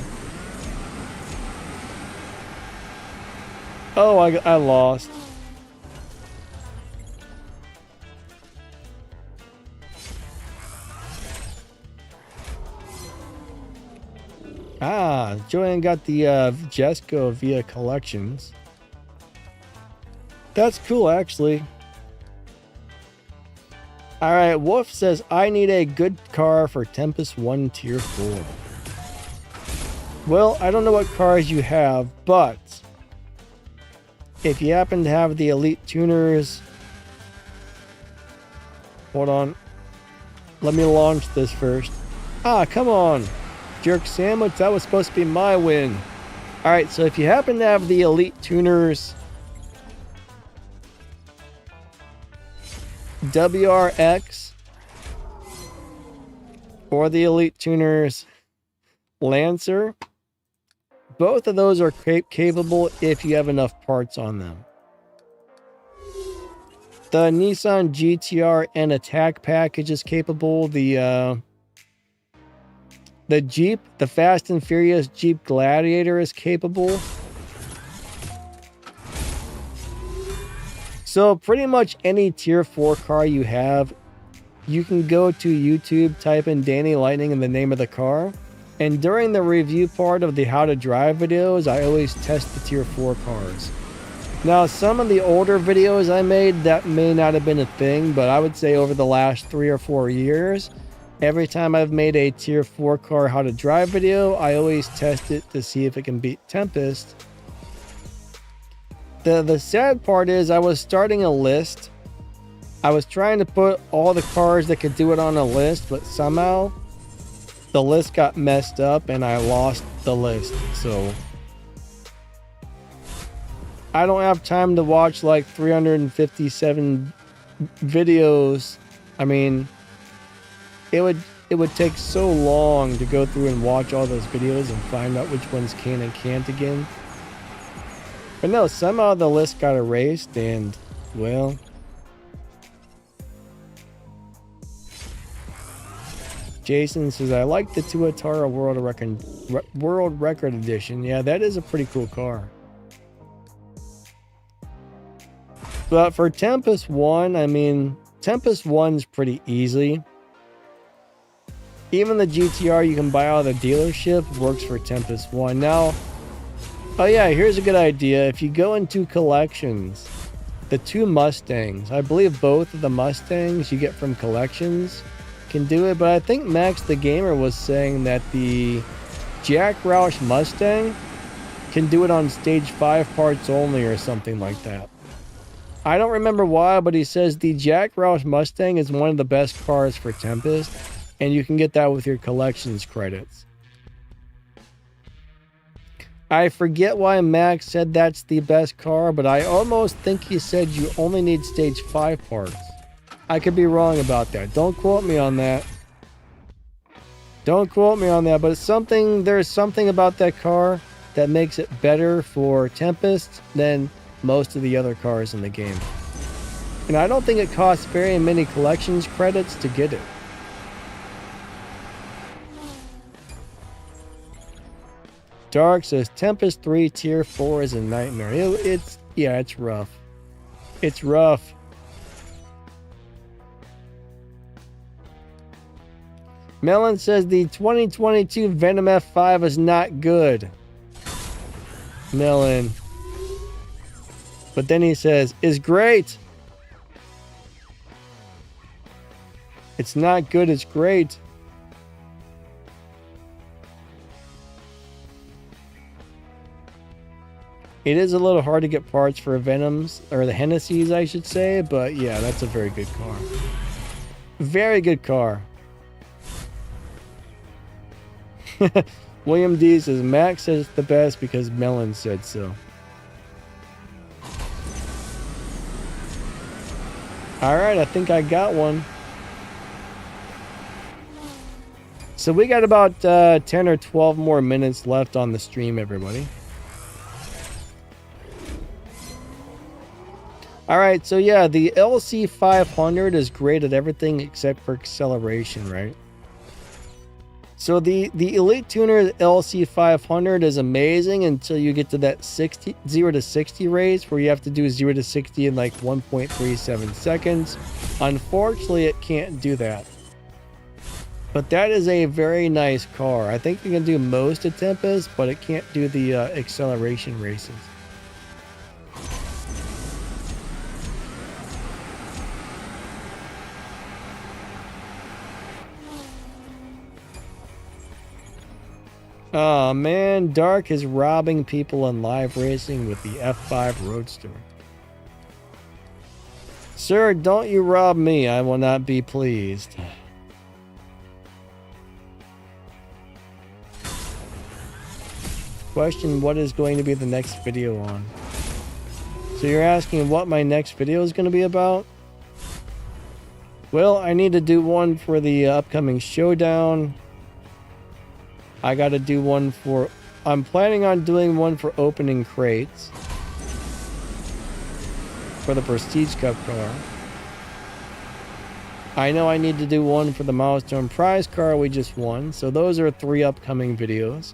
Oh, I lost. Ah, Joanne got the Jesco via collections. That's cool, actually. Alright, Wolf says, I need a good car for Tempest 1 Tier 4. Well, I don't know what cars you have, but if you happen to have the Elite Tuners... Hold on. Let me launch this first. Ah, come on! Jerk sandwich, that was supposed to be my win. Alright, so if you happen to have the Elite Tuners WRX or the Elite Tuners Lancer, both of those are capable if you have enough parts on them. The Nissan GTR and Attack package is capable. The Jeep, the Fast and Furious Jeep Gladiator is capable. So pretty much any tier 4 car you have, you can go to YouTube, type in Danny Lightning and the name of the car. And during the review part of the how to drive videos, I always test the tier 4 cars. Now, some of the older videos I made, that may not have been a thing, but I would say over the last 3 or 4 years, every time I've made a tier 4 car how to drive video, I always test it to see if it can beat Tempest. The sad part is I was starting a list. I was trying to put all the cars that could do it on a list, but somehow the list got messed up and I lost the list. So I don't have time to watch like 357 videos. I mean, it would take so long to go through and watch all those videos and find out which ones can and can't again. But no, somehow the list got erased, and well, Jason says, I like the Tuatara World Record Edition. Yeah, that is a pretty cool car. But for Tempest 1, I mean, Tempest 1's pretty easy. Even the GTR you can buy out of the dealership works for Tempest 1. Now, oh yeah, here's a good idea. If you go into collections, the 2 Mustangs, I believe both of the Mustangs you get from collections can do it, but I think Max the Gamer was saying that the Jack Roush Mustang can do it on stage 5 parts only or something like that. I don't remember why, but he says the Jack Roush Mustang is one of the best cars for Tempest, and you can get that with your collections credits. I forget why Max said that's the best car, but I almost think he said you only need stage 5 parts. I could be wrong about that. Don't quote me on that. Don't quote me on that, but there's something about that car that makes it better for Tempest than most of the other cars in the game. And I don't think it costs very many collections credits to get it. Dark says Tempest 3 Tier 4 is a nightmare. It's rough. It's rough. Melon says the 2022 Venom F5 is not good. Melon. But then he says, is great. It's not good, it's great. It is a little hard to get parts for Venoms, or the Hennessy's, I should say, but yeah, that's a very good car. Very good car. William D says, Max says it's the best because Melon said so. Alright, I think I got one. So we got about 10 or 12 more minutes left on the stream, everybody. Alright, so yeah, the LC500 is great at everything except for acceleration, right? So the Elite Tuner LC500 is amazing until you get to that 0 to 60 race where you have to do 0 to 60 in like 1.37 seconds. Unfortunately, it can't do that. But that is a very nice car. I think you can do most of Tempest, but it can't do the acceleration races. Oh man, Dark is robbing people in live racing with the F5 Roadster. Sir, don't you rob me. I will not be pleased. Question, what is going to be the next video on? So you're asking what my next video is going to be about? Well, I need to do one for the upcoming Showdown. I got to do one for... I'm planning on doing one for opening crates. For the Prestige Cup car. I know I need to do one for the Milestone Prize car we just won. So those are 3 upcoming videos.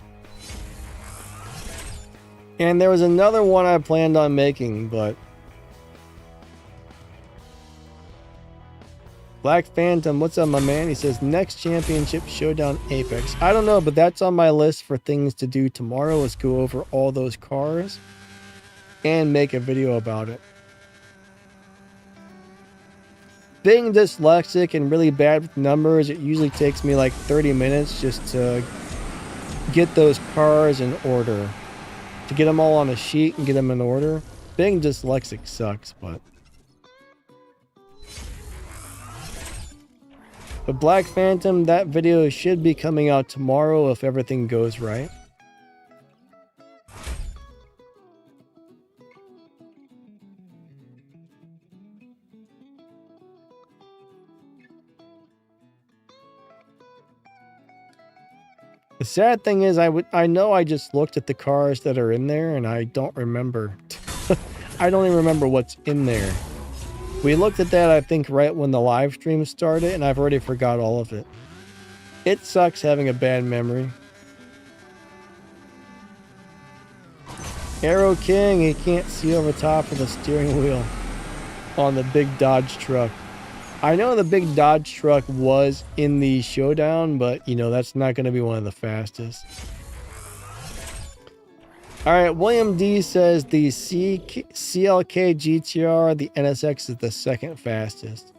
And there was another one I planned on making, but... Black Phantom, what's up, my man? He says, next championship Showdown Apex. I don't know, but that's on my list for things to do tomorrow, is go over all those cars and make a video about it. Being dyslexic and really bad with numbers, it usually takes me like 30 minutes just to get those cars in order. To get them all on a sheet and get them in order. Being dyslexic sucks, but... But Black Phantom, that video should be coming out tomorrow if everything goes right. The sad thing is I know I just looked at the cars that are in there and I don't remember. I don't even remember what's in there. We looked at that, I think, right when the live stream started, and I've already forgot all of it. It sucks having a bad memory. Arrow King, he can't see over top of the steering wheel on the big Dodge truck. I know the big Dodge truck was in the Showdown, but, you know, that's not going to be one of the fastest. All right, William D says the CLK GTR, the NSX is the second fastest.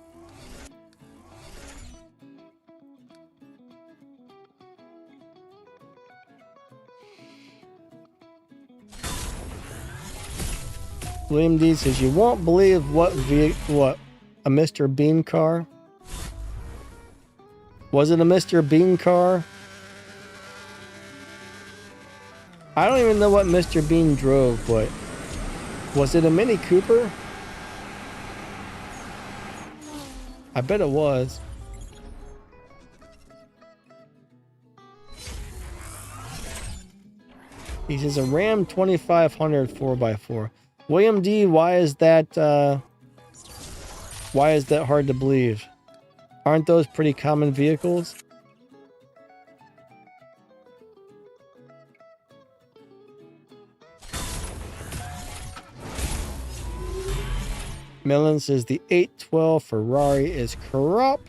William D says you won't believe what a Mr. Bean car. Was it a Mr. Bean car? I don't even know what Mr. Bean drove, but was it a Mini Cooper? I bet it was. He says a Ram 2500 4x4. William D, why is that hard to believe? Aren't those pretty common vehicles? Millen says the 812 Ferrari is corrupt.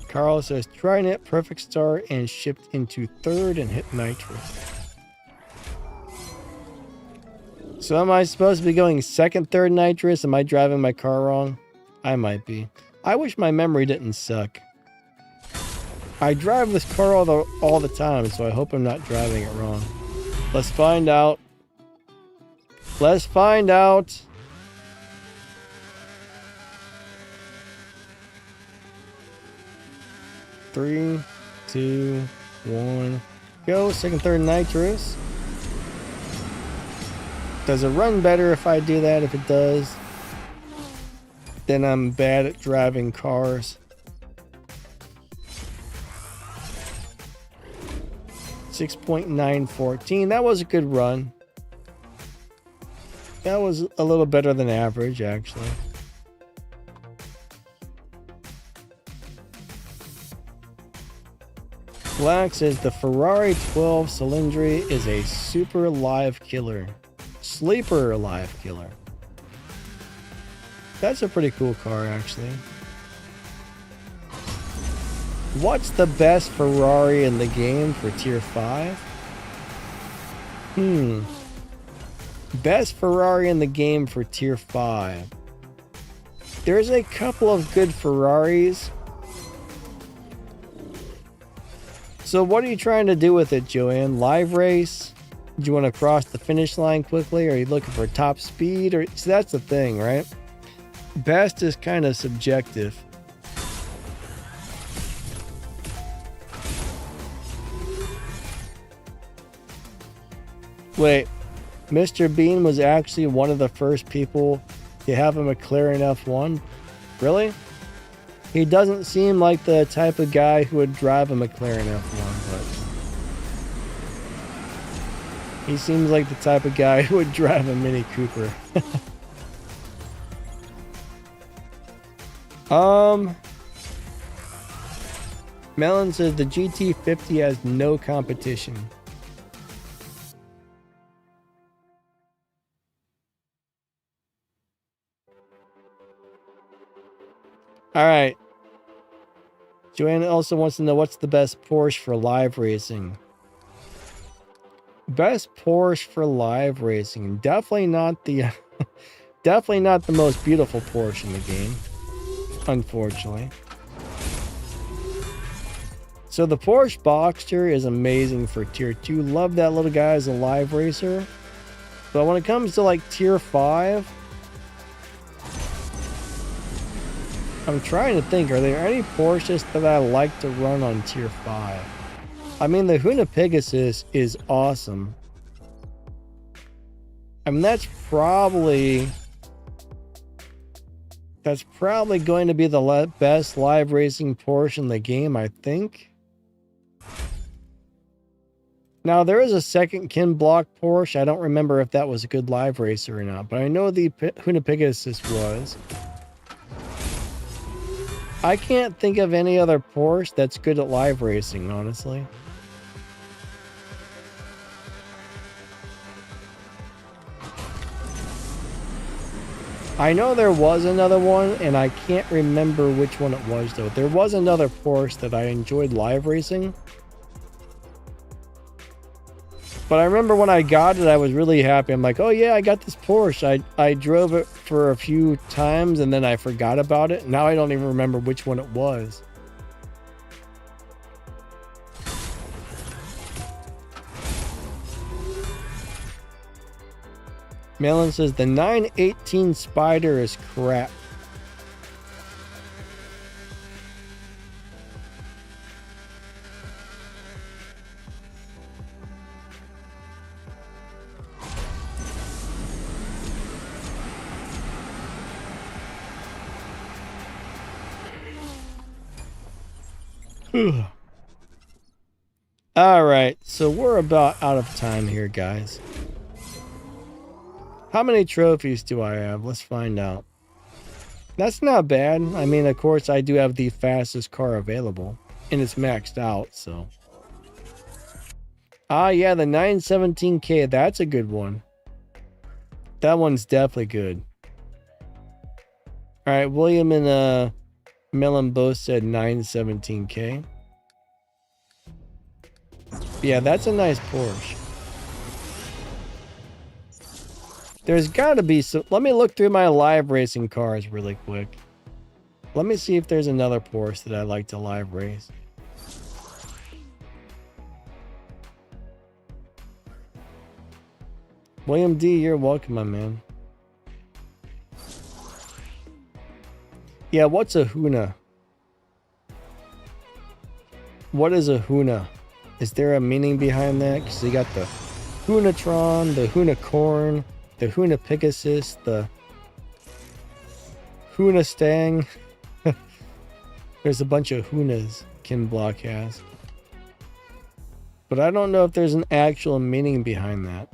Carl says trying it, perfect start, and shipped into third and hit nitro. So am I supposed to be going second, third nitrous? Am I driving my car wrong? I might be. I wish my memory didn't suck. I drive this car all the time, so I hope I'm not driving it wrong. Let's find out. Let's find out. Three, two, one, go. Second, third nitrous. Does it run better if I do that? If it does, then I'm bad at driving cars. 6.914. That was a good run. That was a little better than average, actually. Black says the Ferrari 12 Cylindri is a super live killer. Sleeper live killer. That's a pretty cool car, actually. What's the best Ferrari in the game for tier 5? Best Ferrari in the game for tier 5. There's a couple of good Ferraris. So what are you trying to do with it, Joanne? Live race? Do you want to cross the finish line quickly? Or are you looking for top speed? Or so that's the thing, right? Best is kind of subjective. Wait, Mr. Bean was actually one of the first people to have a McLaren F1? Really? He doesn't seem like the type of guy who would drive a McLaren F1, but he seems like the type of guy who would drive a Mini Cooper. Melon says the GT50 has no competition. All right. Joanna also wants to know what's the best Porsche for live racing. Best Porsche for live racing. Definitely not the definitely not the most beautiful Porsche in the game, unfortunately. So the Porsche Boxster is amazing for tier 2. Love that little guy as a live racer. But when it comes to like tier 5, I'm trying to think, are there any Porsches that I like to run on tier 5? I mean, the Huna Pegasus is awesome. I mean, that's probably going to be the best live racing Porsche in the game, I think. Now, there is a second Kin Block Porsche. I don't remember if that was a good live racer or not, but I know the Huna Pegasus was. I can't think of any other Porsche that's good at live racing, honestly. I know there was another one, and I can't remember which one it was, though. There was another Porsche that I enjoyed live racing. But I remember when I got it, I was really happy. I'm like, oh yeah, I got this Porsche. I drove it for a few times, and then I forgot about it. Now I don't even remember which one it was. Malin says the 918 Spider is crap. All right, so we're about out of time here, guys. How many trophies do I have? Let's find out. That's not bad. I mean, of course, I do have the fastest car available, and it's maxed out, so. Ah, yeah, the 917K. That's a good one. That one's definitely good. All right, William and Mellon both said 917K. Yeah, that's a nice Porsche. There's got to be some. Let me look through my live racing cars really quick. Let me see if there's another Porsche that I like to live race. William D, you're welcome, my man. Yeah, what's a Huna? What is a Huna? Is there a meaning behind that? Because you got the Hunatron, the Hunacorn, the Huna Pegasus, the Huna Stang. There's a bunch of Hunas Kin Block has. But I don't know if there's an actual meaning behind that.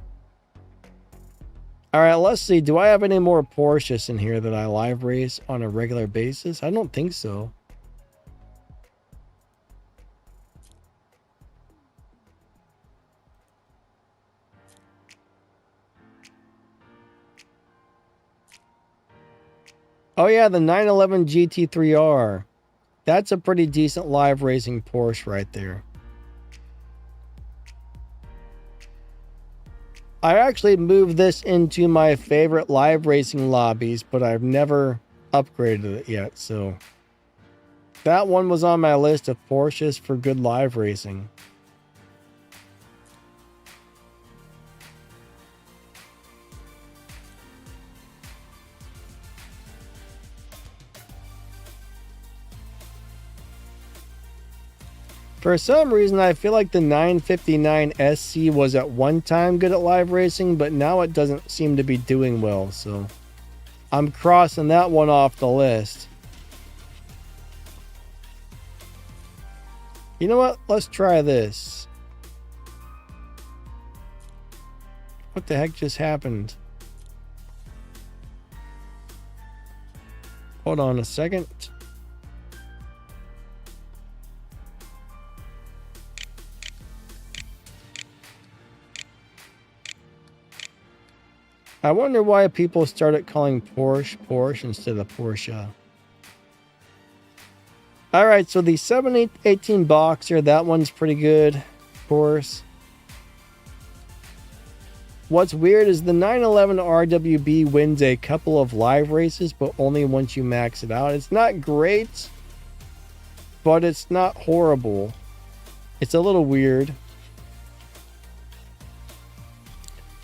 Alright, let's see. Do I have any more Porsches in here that I live race on a regular basis? I don't think so. Oh yeah, the 911 GT3R. That's a pretty decent live racing Porsche right there. I actually moved this into my favorite live racing lobbies, but I've never upgraded it yet, so that one was on my list of Porsches for good live racing. For some reason, I feel like the 959 SC was at one time good at live racing, but now it doesn't seem to be doing well, so I'm crossing that one off the list. You know what? Let's try this. What the heck just happened? Hold on a second. I wonder why people started calling Porsche instead of Porsche. Alright, so the 718 Boxer, that one's pretty good, of course. What's weird is the 911 RWB wins a couple of live races, but only once you max it out. It's not great, but it's not horrible. It's a little weird.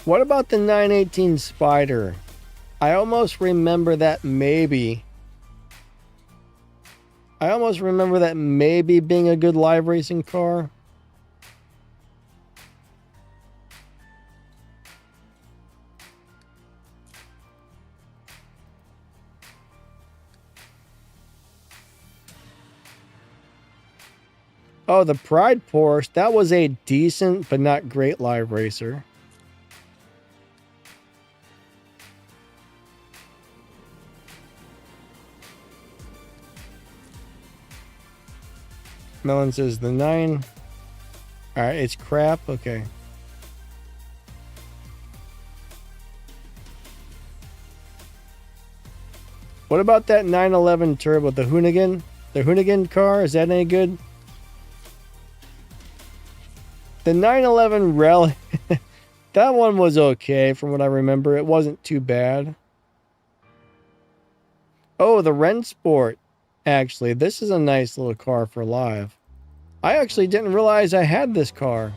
What about the 918 Spider? I almost remember that maybe being a good live racing car. Oh, the Pride Porsche. That was a decent but not great live racer. Melon says the 9. All right, it's crap. Okay. What about that 911 Turbo, the Hoonigan? The Hoonigan car, is that any good? The 911 Rally, that one was okay from what I remember. It wasn't too bad. Oh, the Rennsport. Actually, this is a nice little car for live. I actually didn't realize I had this car.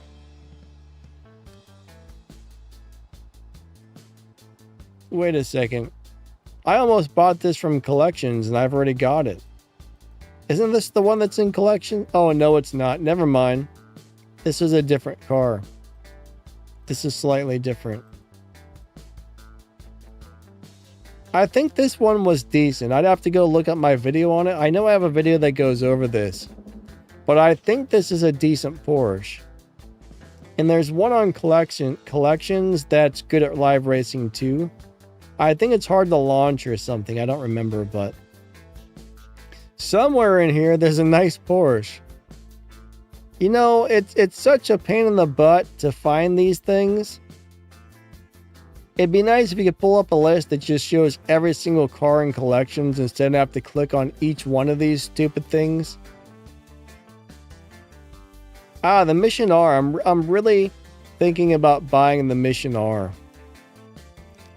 Wait a second. I almost bought this from Collections and I've already got it. Isn't this the one that's in Collection? Oh, no, it's not. Never mind. This is a different car. This is slightly different. I think this one was decent. I'd have to go look up my video on it. I know I have a video that goes over this. But I think this is a decent Porsche. And there's one on Collections that's good at live racing too. I think it's hard to launch or something. I don't remember, but somewhere in here there's a nice Porsche. You know, it's such a pain in the butt to find these things. It'd be nice if you could pull up a list that just shows every single car in Collections instead of have to click on each one of these stupid things. Ah, the Mission R. I'm really thinking about buying the Mission R.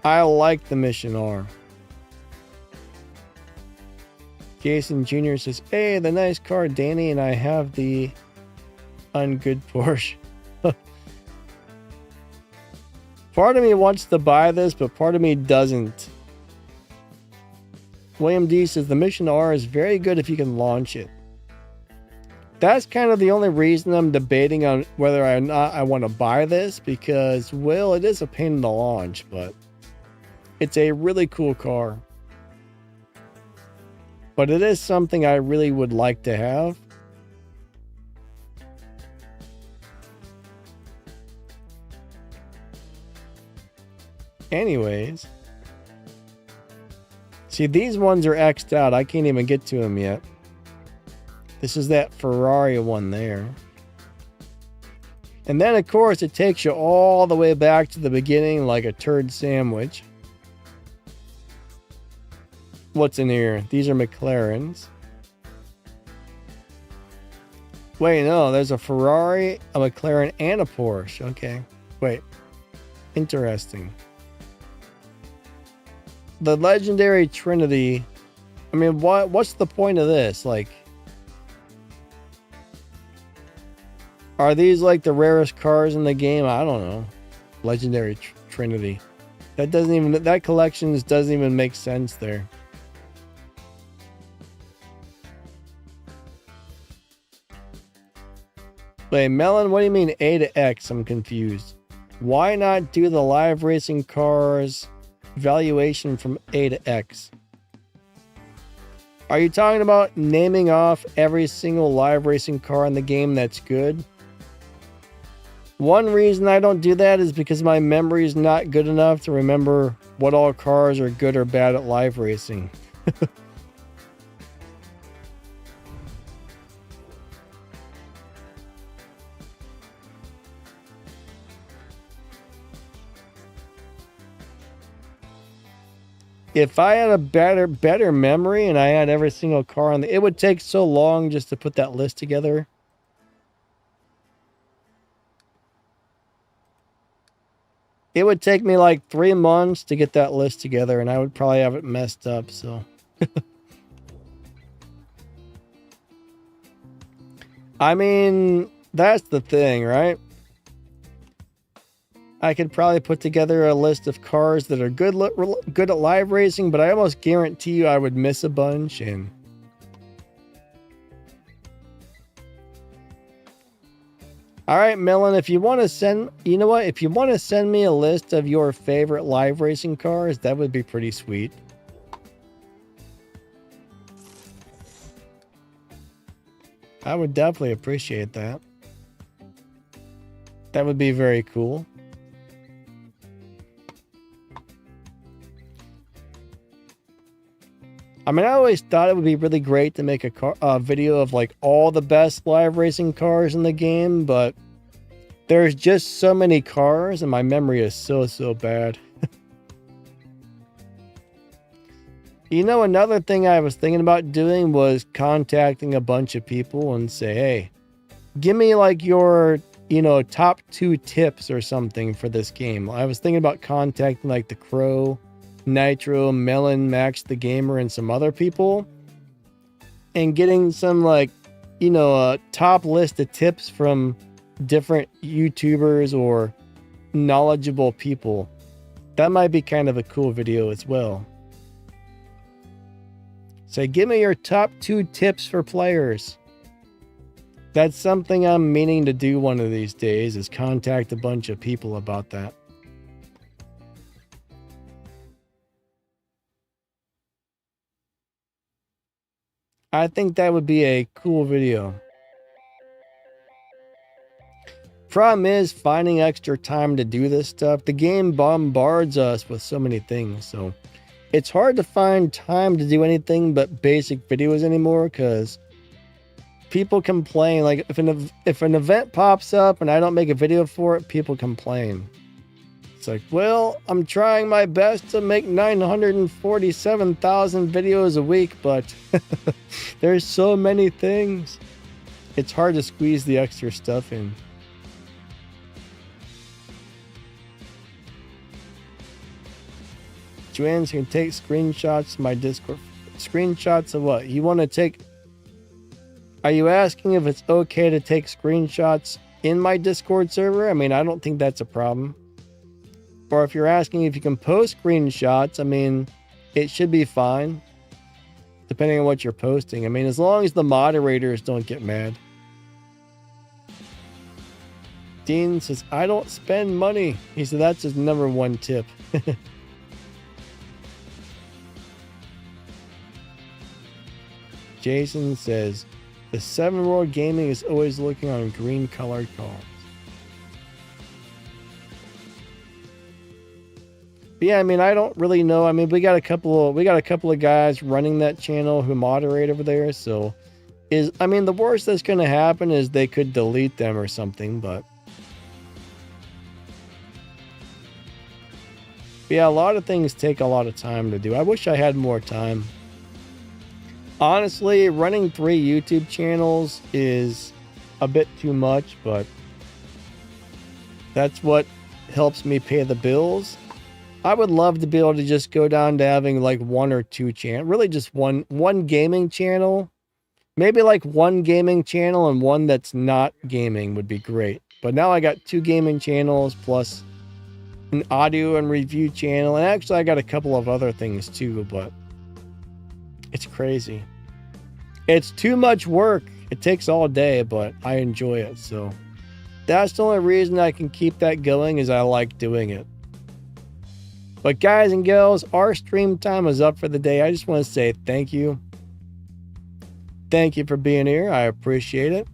I like the Mission R. Jason Jr. says, hey, the nice car, Danny, and I have the ungood Porsche. Part of me wants to buy this, but part of me doesn't. William D says, the Mission R is very good if you can launch it. That's kind of the only reason I'm debating on whether or not I want to buy this, because, well, it is a pain in the launch, but it's a really cool car. But it is something I really would like to have. Anyways. See, these ones are X'd out. I can't even get to them yet. This is that Ferrari one there. And then, of course, it takes you all the way back to the beginning like a turd sandwich. What's in here? These are McLarens. Wait, no, there's a Ferrari, a McLaren, and a Porsche. Okay. Wait. Interesting. The legendary Trinity. I mean, what's the point of this? Like, are these like the rarest cars in the game? I don't know. Legendary Trinity. That Collections doesn't even make sense there. Wait, Melon, what do you mean A to X? I'm confused. Why not do the live racing cars valuation from A to X? Are you talking about naming off every single live racing car in the game that's good? One reason I don't do that is because my memory is not good enough to remember what all cars are good or bad at live racing. If I had a better memory and I had every single car on it would take so long just to put that list together. It would take me like 3 months to get that list together, and I would probably have it messed up, so. I mean, that's the thing, right? I could probably put together a list of cars that are good at live racing, but I almost guarantee you I would miss a bunch. And all right, Melon, if you want to send, you know what? If you want to send me a list of your favorite live racing cars, that would be pretty sweet. I would definitely appreciate that. That would be very cool. I mean, I always thought it would be really great to make a video of like all the best live racing cars in the game, but there's just so many cars and my memory is so bad. You know, another thing I was thinking about doing was contacting a bunch of people and say, hey, give me like your, you know, top 2 tips or something for this game. I was thinking about contacting like the Crow, Nitro, Melon, Max the Gamer, and some other people, and getting some like, you know, a top list of tips from different YouTubers or knowledgeable people. That might be kind of a cool video as well. So give me your top 2 tips for players. That's something I'm meaning to do one of these days, is contact a bunch of people about that. I think that would be a cool video. Problem is finding extra time to do this stuff. The game bombards us with so many things, so it's hard to find time to do anything but basic videos anymore, because people complain. Like if an event pops up and I don't make a video for it, people complain. It's like, well, I'm trying my best to make 947,000 videos a week, but there's so many things. It's hard to squeeze the extra stuff in. Joanne's can take screenshots to my Discord. Screenshots of what? You want to take... Are you asking if it's okay to take screenshots in my Discord server? I mean, I don't think that's a problem. Or if you're asking if you can post screenshots, I mean, it should be fine. Depending on what you're posting. I mean, as long as the moderators don't get mad. Dean says, I don't spend money. He said that's his #1 tip. Jason says, the 7 World Gaming is always looking on green colored cars. But yeah, I mean, I don't really know. I mean, we got a couple of guys running that channel who moderate over there. So I mean, the worst that's going to happen is they could delete them or something, but yeah, a lot of things take a lot of time to do. I wish I had more time. Honestly, running 3 YouTube channels is a bit too much, but that's what helps me pay the bills. I would love to be able to just go down to having like 1 or 2 channels, really just one gaming channel. Maybe like 1 gaming channel and 1 that's not gaming would be great. But now I got 2 gaming channels plus an audio and review channel. And actually I got a couple of other things too, but it's crazy. It's too much work. It takes all day, but I enjoy it. So that's the only reason I can keep that going, is I like doing it. But guys and girls, our stream time is up for the day. I just want to say thank you. Thank you for being here. I appreciate it.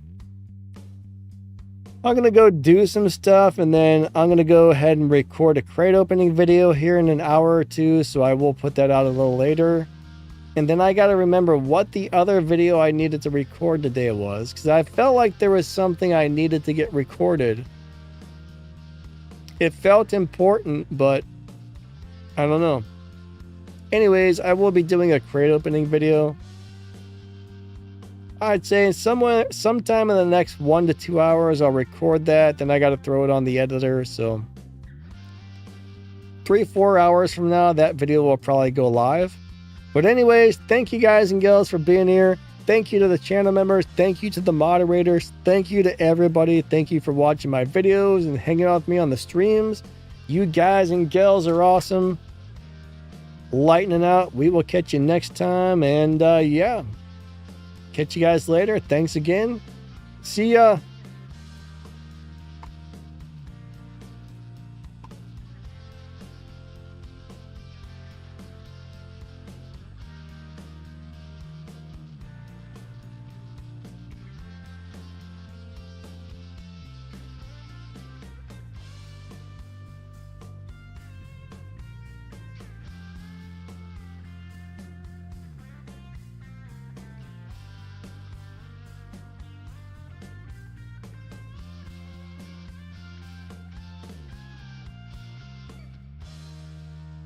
I'm going to go do some stuff, and then I'm going to go ahead and record a crate opening video here in an hour or 2, so I will put that out a little later. And then I got to remember what the other video I needed to record today was, because I felt like there was something I needed to get recorded. It felt important, but I don't know. Anyways, I will be doing a crate opening video. I'd say sometime in the next 1 to 2 hours, I'll record that. Then I got to throw it on the editor. So 3-4 hours from now, that video will probably go live. But anyways, thank you guys and girls for being here. Thank you to the channel members. Thank you to the moderators. Thank you to everybody. Thank you for watching my videos and hanging out with me on the streams. You guys and girls are awesome. Lightning out. We will catch you next time. And yeah, catch you guys later. Thanks again. See ya.